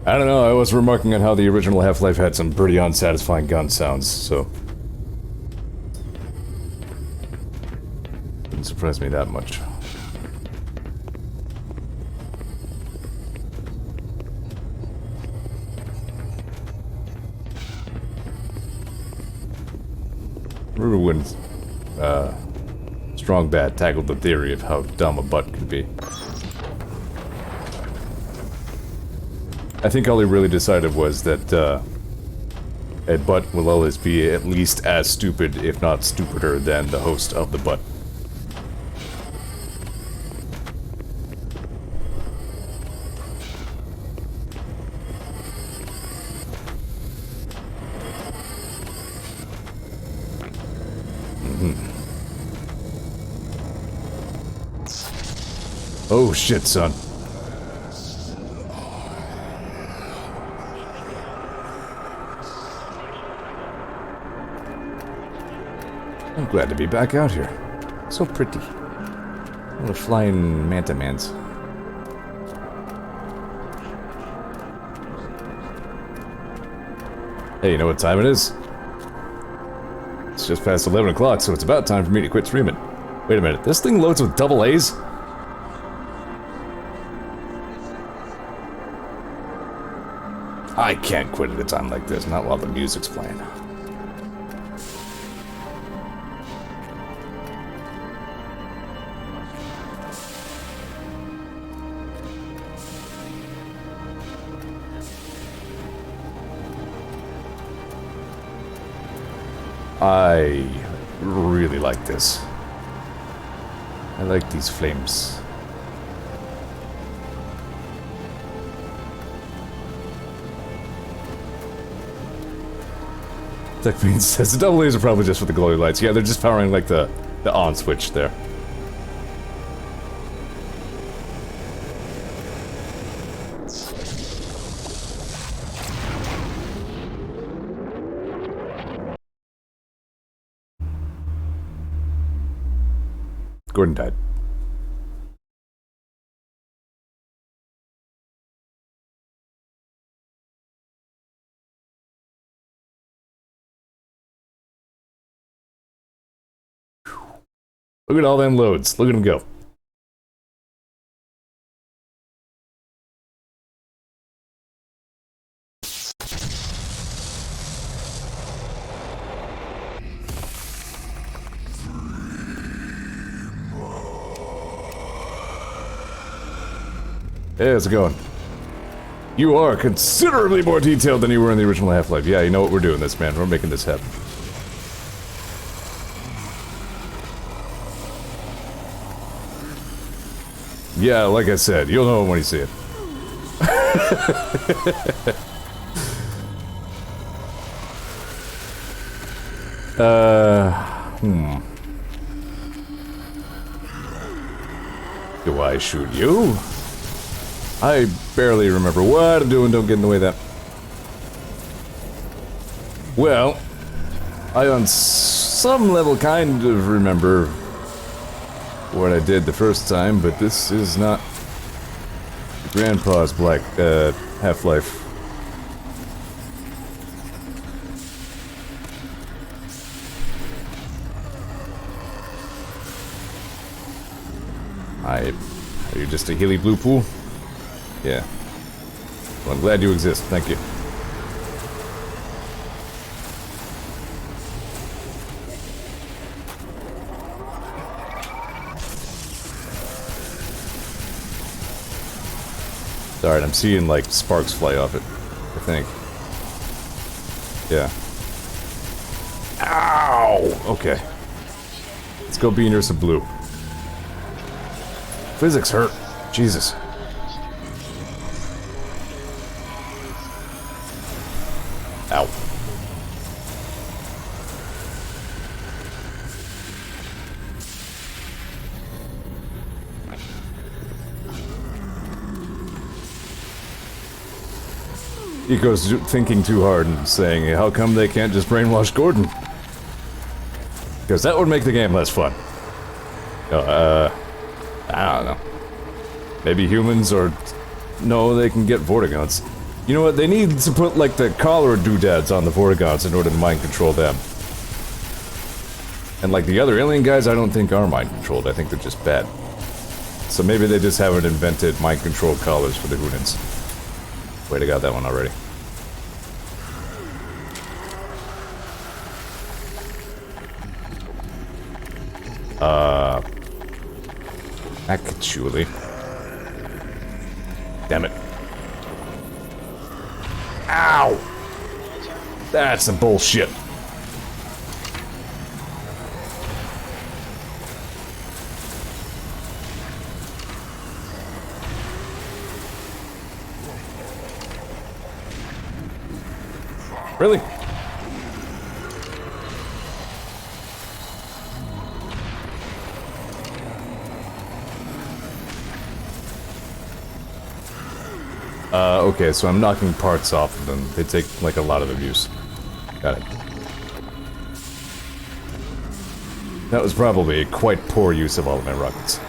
I don't know, I was remarking on how the original Half-Life had some pretty unsatisfying gun sounds, so... Didn't surprise me that much. Remember when, Strong Bad tackled the theory of how dumb a butt can be. I think all he really decided was that, a butt will always be at least as stupid, if not stupider, than the host of the butt. Oh shit, son. I'm glad to be back out here. So pretty. Little flying manta-mans. Hey, you know what time it is? It's just past 11 o'clock, so it's about time for me to quit streaming. Wait a minute, this thing loads with double A's? I can't quit at a time like this, not while the music's playing. I really like this. I like these flames. Tech Beans says the double A's are probably just for the glowy lights. Yeah, they're just powering like the on switch there. Gordon died. Look at all them loads. Look at them go. Hey, how's it going? You are considerably more detailed than you were in the original Half-Life. Yeah, you know what we're doing this, man. We're making this happen. Yeah, like I said, you'll know when you see it. Do I shoot you? I barely remember what I'm doing, don't get in the way of that. Well, I on some level kind of remember what I did the first time, but this is not Grandpa's Black, Half-Life. Are you just a Healy Blue Pool? Yeah. Well, I'm glad you exist, thank you. Alright, I'm seeing, like, sparks fly off it, I think. Yeah. Ow! Okay. Let's go be near some blue. Physics hurt. Jesus. Ow. Eco's thinking too hard and saying, how come they can't just brainwash Gordon? Because that would make the game less fun. I don't know. Maybe humans or... No, they can get Vortigaunts. You know what, they need to put, like, the collar doodads on the Vortigaunts in order to mind control them. And, like, the other alien guys, I don't think are mind controlled. I think they're just bad. So maybe they just haven't invented mind control collars for the Hoonins. Wait, I got that one already. Actually. Damn it. Ow! That's some bullshit. Really? Okay, so I'm knocking parts off of them. They take, like, a lot of abuse. Got it. That was probably a quite poor use of all of my rockets.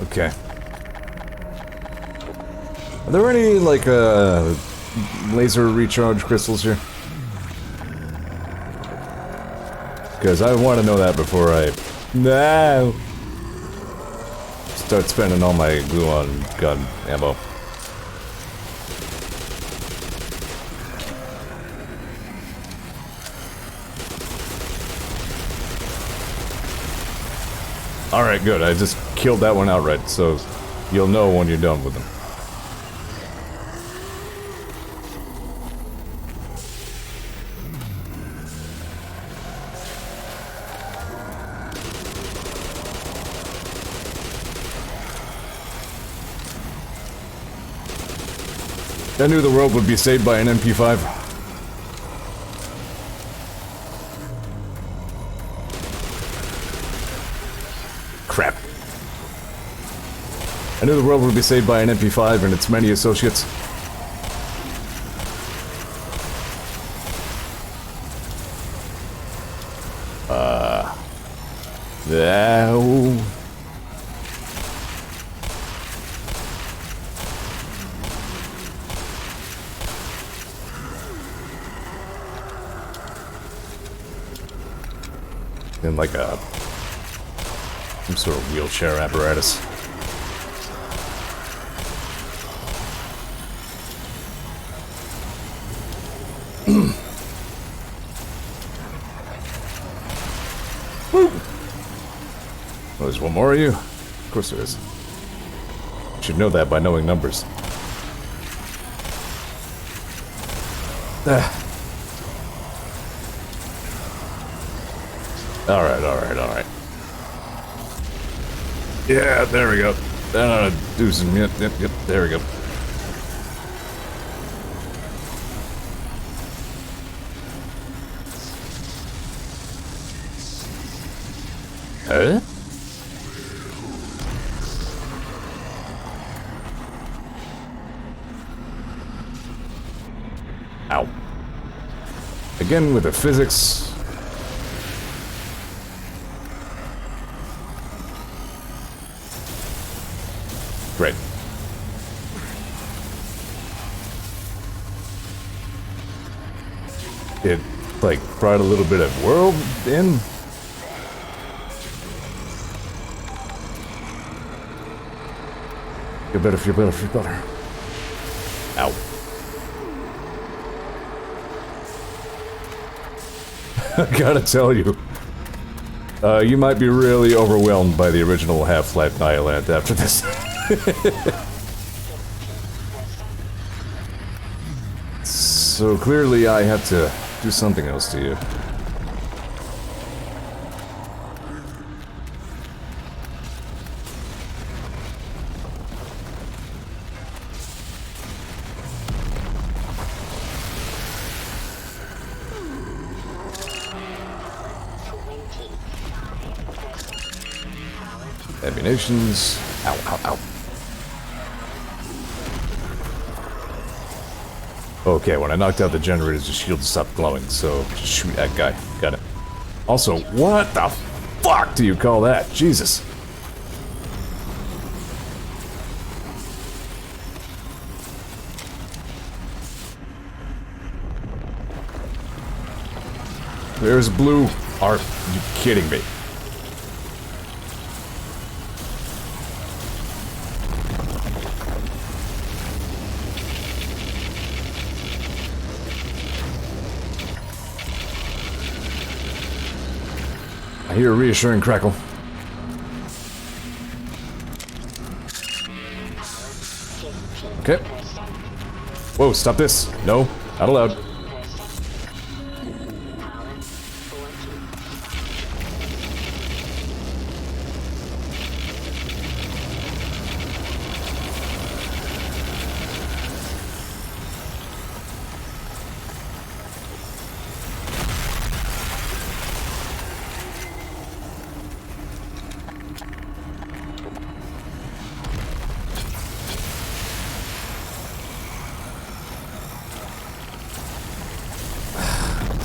Okay. Are there any, like, laser recharge crystals here? Because I want to know that before I... No! Start spending all my glue on gun ammo. Alright, good. I just killed that one outright, so you'll know when you're done with them. I knew the world would be saved by an MP5. Crap. I knew the world would be saved by an MP5 and its many associates. No. In like some sort of wheelchair apparatus. Oh, there's one more of you? Of course there is. You should know that by knowing numbers. Alright. Yeah, there we go. Do some, yep, there we go. Huh? Ow. Again with the physics. Great. It, like, brought a little bit of world in. Feel better. Ow. I gotta tell you, you might be really overwhelmed by the original Half-Life Nihilant after this. So clearly I have to do something else to you. Ammunitions. Ow. Okay, when I knocked out the generators, the shield stopped glowing, so just shoot that guy. Got it. Also, what the fuck do you call that? Jesus. There's blue. Are you kidding me? I hear a reassuring crackle. Okay. Whoa, stop this. No, not allowed.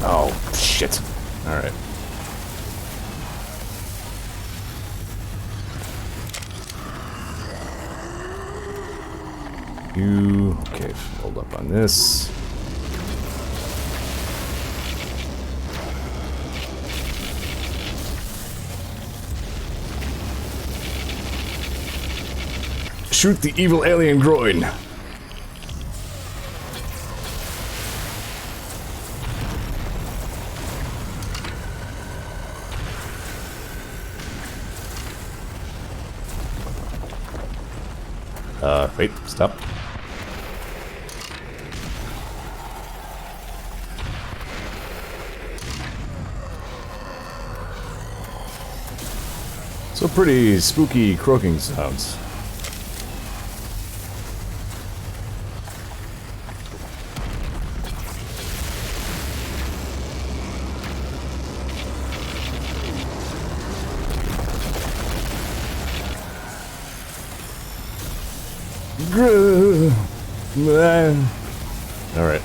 Oh, shit. Alright. Okay, hold up on this. Shoot the evil alien groin. Wait, stop. So pretty spooky croaking sounds.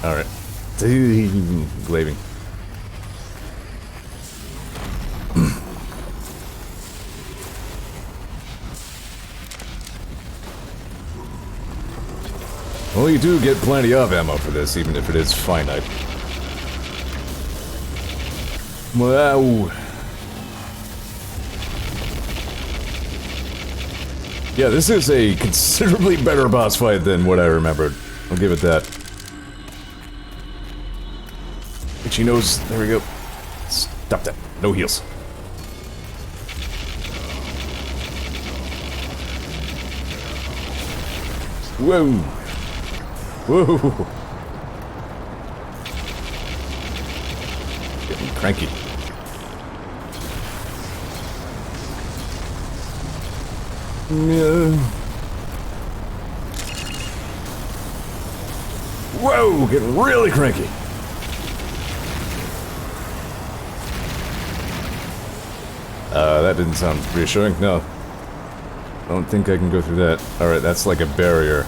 Alright. Glaving. Well, you do get plenty of ammo for this, even if it is finite. Wow. Yeah, this is a considerably better boss fight than what I remembered. I'll give it that. Itchy nose, there we go. Stop that. No heals. Whoa! Whoa! Getting cranky. Yeah. Whoa! Getting really cranky. That didn't sound reassuring. No. I don't think I can go through that. Alright, that's like a barrier.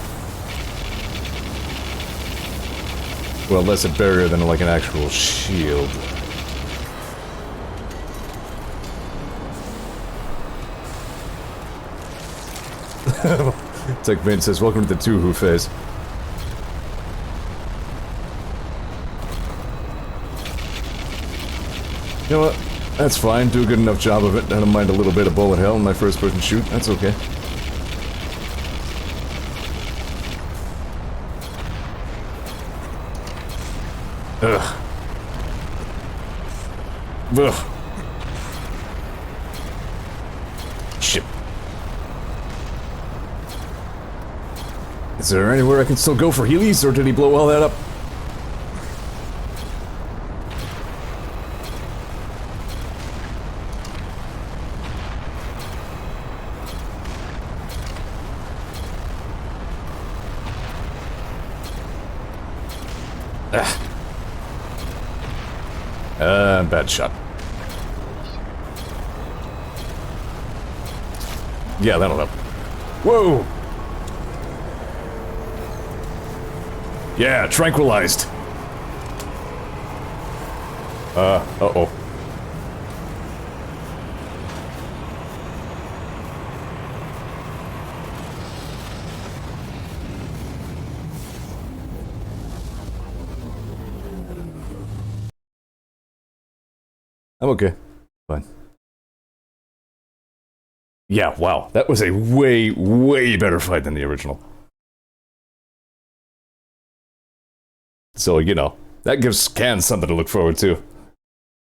Well, less a barrier than like an actual shield. Techmate says, welcome to the two-who phase. You know what? That's fine. Do a good enough job of it. I don't mind a little bit of bullet hell in my first-person shoot. That's okay. Ugh. Ugh. Shit. Is there anywhere I can still go for healies, or did he blow all that up? Bad shot. Yeah, that'll help. Whoa! Yeah, tranquilized. Uh-oh. I'm okay. Fine. Yeah, wow. That was a way, way better fight than the original. So, you know, that gives Can something to look forward to.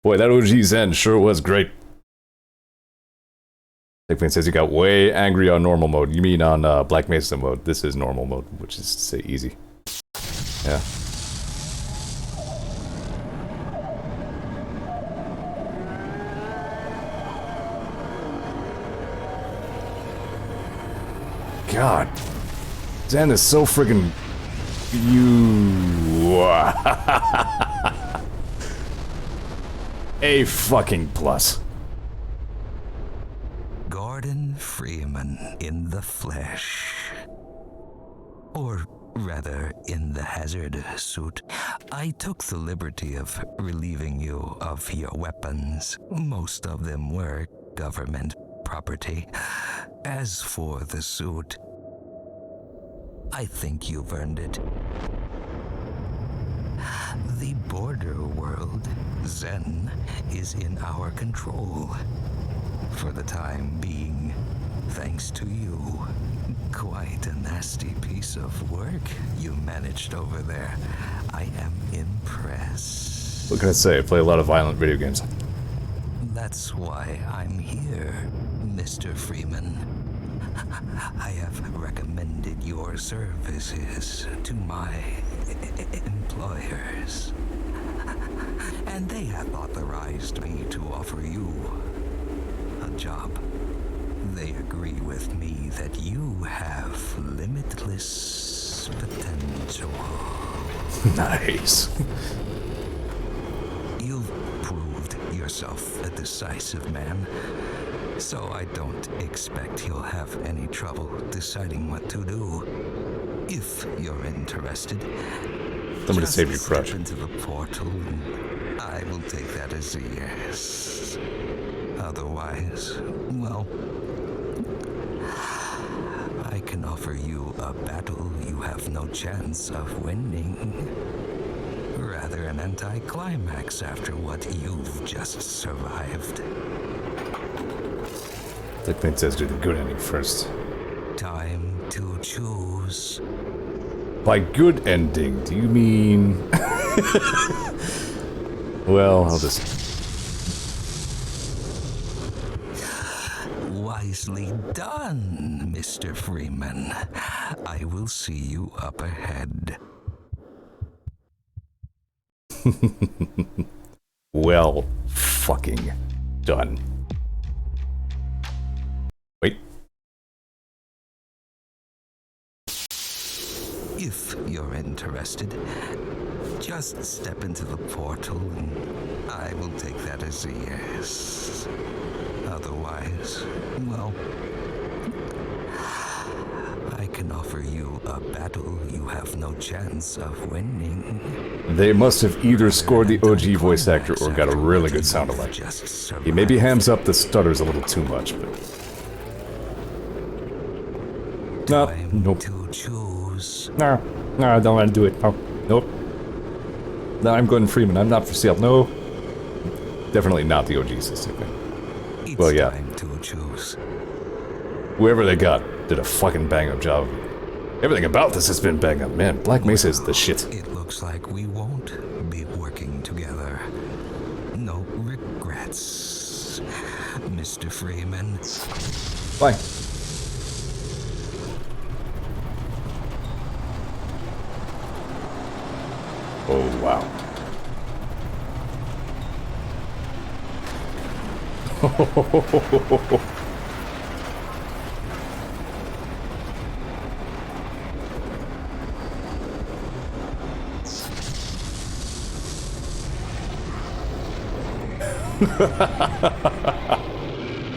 Boy, that OG's end sure was great. Techmate says he got way angry on normal mode. You mean on Black Mesa mode. This is normal mode, which is to say easy. Yeah. God. Zen is so friggin' A fucking plus.
Gordon Freeman in the flesh. Or rather, in the hazard suit. I took the liberty of relieving you of your weapons. Most of them were government property. As for the suit, I think you've earned it. The border world, Zen, is in our control. For the time being, thanks to you. Quite a nasty piece of work you managed over there. I am impressed.
What can I say? I play a lot of violent video games.
That's why I'm here, Mr. Freeman. I have recommended your services to my employers. And they have authorized me to offer you a job. They agree with me that you have limitless potential.
Nice.
You've proved yourself a decisive man, so I don't expect you'll have any trouble deciding what to do. If you're interested,
Somebody save your crutch.
Step into the portal, and I will take that as a yes. Otherwise, well, I can offer you a battle you have no chance of winning. Rather an anticlimax after what you've just survived.
Techmate says do the good ending first.
Time to choose.
By good ending, do you mean... Well, I'll just...
Wisely done, Mr. Freeman. I will see you up ahead.
Well, fucking done. Wait.
If you're interested, just step into the portal and I will take that as a yes. Otherwise, well, I can offer you a battle you have no chance of winning.
They must have either scored the OG voice actor or got a really good sound alike. He maybe hams up the stutters a little too much, but... No, nope.
To choose.
No, I don't want to do it. No, nope. No, I'm Gordon Freeman. I'm not for sale. No. Definitely not the OG system.
It's
Well, yeah.
time to choose.
Whoever they got did a fucking bang-up job. Everything about this has been bang-up. Man, Black Mesa is the shit.
It looks like we won't be working together. No regrets, Mr. Freeman.
Why? Oh, wow.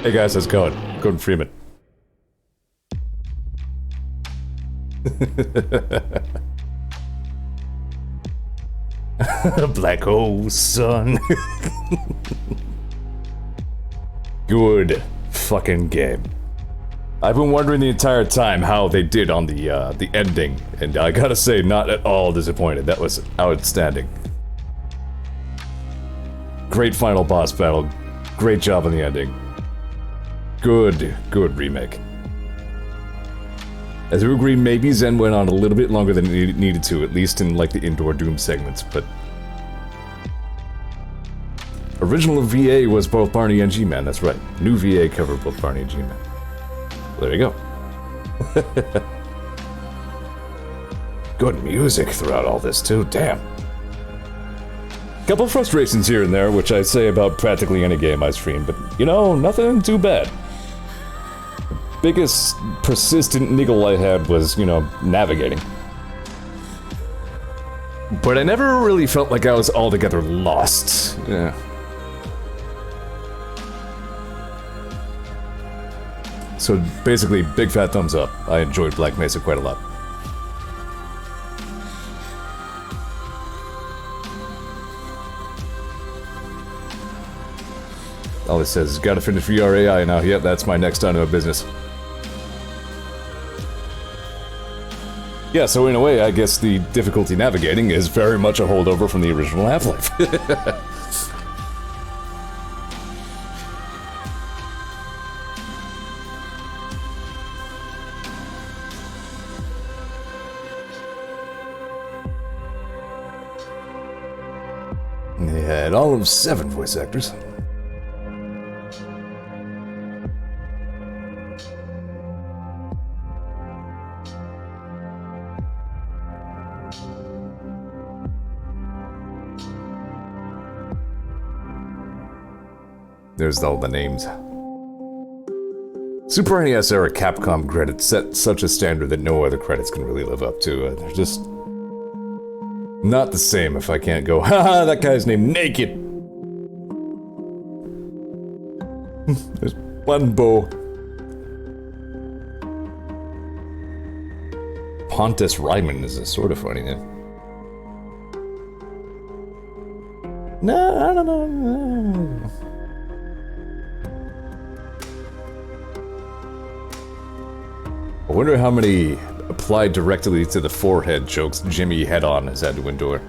Hey guys, how's it going? Gordon Freeman. Black hole, son. Good fucking game. I've been wondering the entire time how they did on the ending, and I gotta say, not at all disappointed. That was outstanding. Great final boss battle. Great job on the ending. Good remake. I do agree, maybe Zen went on a little bit longer than it needed to, at least in like the indoor Doom segments, but... Original VA was both Barney and G-Man, that's right. New VA covered both Barney and G-Man. There you go. Good music throughout all this too, damn. Couple frustrations here and there, which I say about practically any game I stream, but you know, nothing too bad. The biggest persistent niggle I had was, you know, navigating. But I never really felt like I was altogether lost. Yeah. So basically, big fat thumbs up. I enjoyed Black Mesa quite a lot. All it says is, gotta finish VRAI now. Yep, that's my next item of business. Yeah, so in a way, I guess the difficulty navigating is very much a holdover from the original Half-Life. They had all of 7 voice actors. There's all the names. Super NES era Capcom credits set such a standard that no other credits can really live up to. They're just not the same if I can't go, haha, that guy's named Naked! There's one bow. Pontus Ryman is a sort of funny name. No, I don't know. I wonder how many applied directly to the forehead jokes Jimmy head-on has had to endure.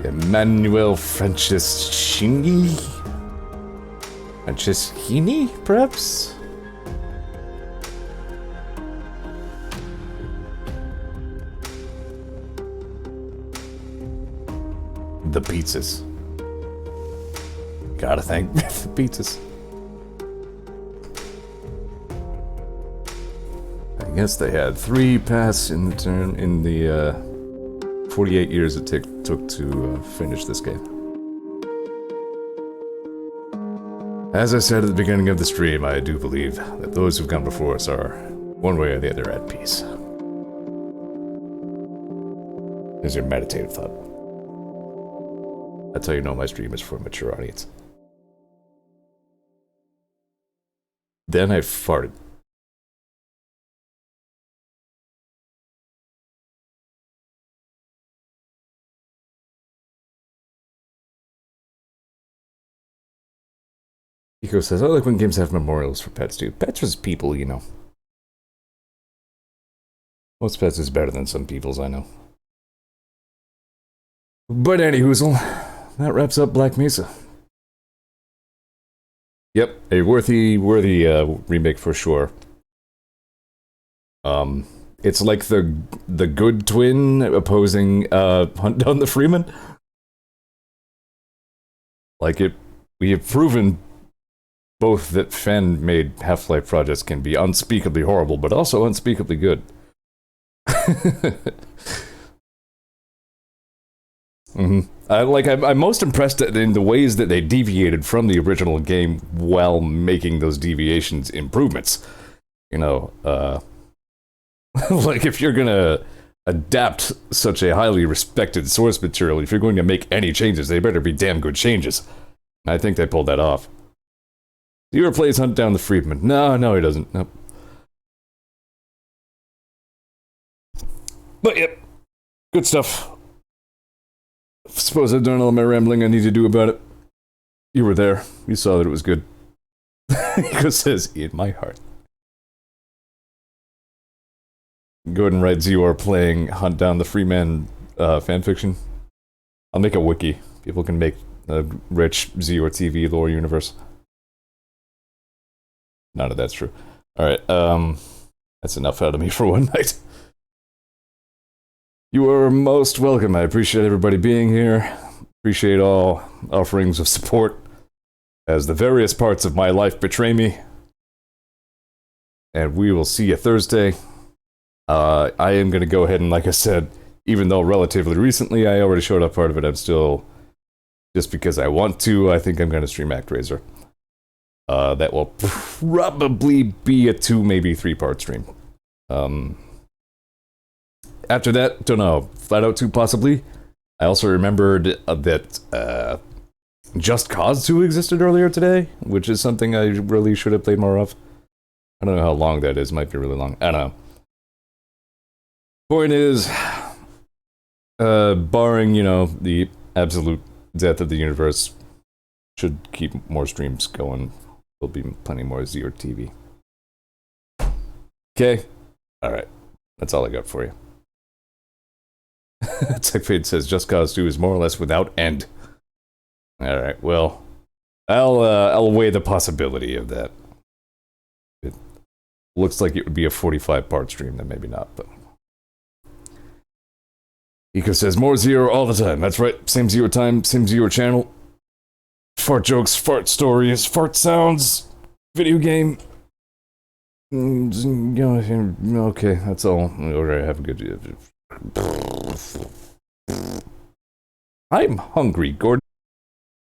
Emmanuel Franceschini? Franceschini, perhaps? the pizzas. Gotta thank the pizzas. I guess they had 3 paths in the 48 years it took to finish this game. As I said at the beginning of the stream, I do believe that those who've come before us are, one way or the other, at peace. There's your meditative thought. That's how you know my stream is for a mature audience. Then I farted. Eco says, I like when games have memorials for pets too. Pets are people, you know. Most pets is better than some people's, I know. But anyhoozle, that wraps up Black Mesa. Yep, a worthy remake for sure. It's like the good twin opposing Hunt Down the Freeman. Like we have proven both that fan-made Half-Life projects can be unspeakably horrible, but also unspeakably good. I'm most impressed in the ways that they deviated from the original game while making those deviations improvements. You know, like if you're gonna adapt such a highly respected source material, if you're going to make any changes, they better be damn good changes. And I think they pulled that off. Zeor plays Hunt Down the Freedman. No, he doesn't. Nope. But yep, good stuff. Suppose I've done all my rambling I need to do about it. You were there. You saw that it was good. Nico says, in my heart. Go ahead and write Zeor playing Hunt Down the Freeman fanfiction. I'll make a wiki. People can make a rich Zeor TV lore universe. None of that's true. Alright, that's enough out of me for one night. You are most welcome. I appreciate everybody being here. Appreciate all offerings of support as the various parts of my life betray me. And we will see you Thursday. I am going to go ahead and, like I said, even though relatively recently I already showed up part of it, I'm still, just because I want to, I think I'm going to stream ActRaiser. That will probably be a 2, maybe 3-part stream. After that, don't know, Flat Out 2 possibly. I also remembered that Just Cause 2 existed earlier today, which is something I really should have played more of. I don't know how long that is, might be really long. I don't know. Point is, barring, you know, the absolute death of the universe, should keep more streams going. There'll be plenty more Zeor TV. Okay? Alright. That's all I got for you. TechFade says Just Cause 2 is more or less without end. Alright, well, I'll weigh the possibility of that. It looks like it would be a 45-part stream, then maybe not, but... Eco says, more Zeor all the time. That's right, same Zeor time, same Zeor channel. Fart jokes, fart stories, fart sounds, video game. Okay, that's all. Alright, have a good... I'm hungry, Gordon.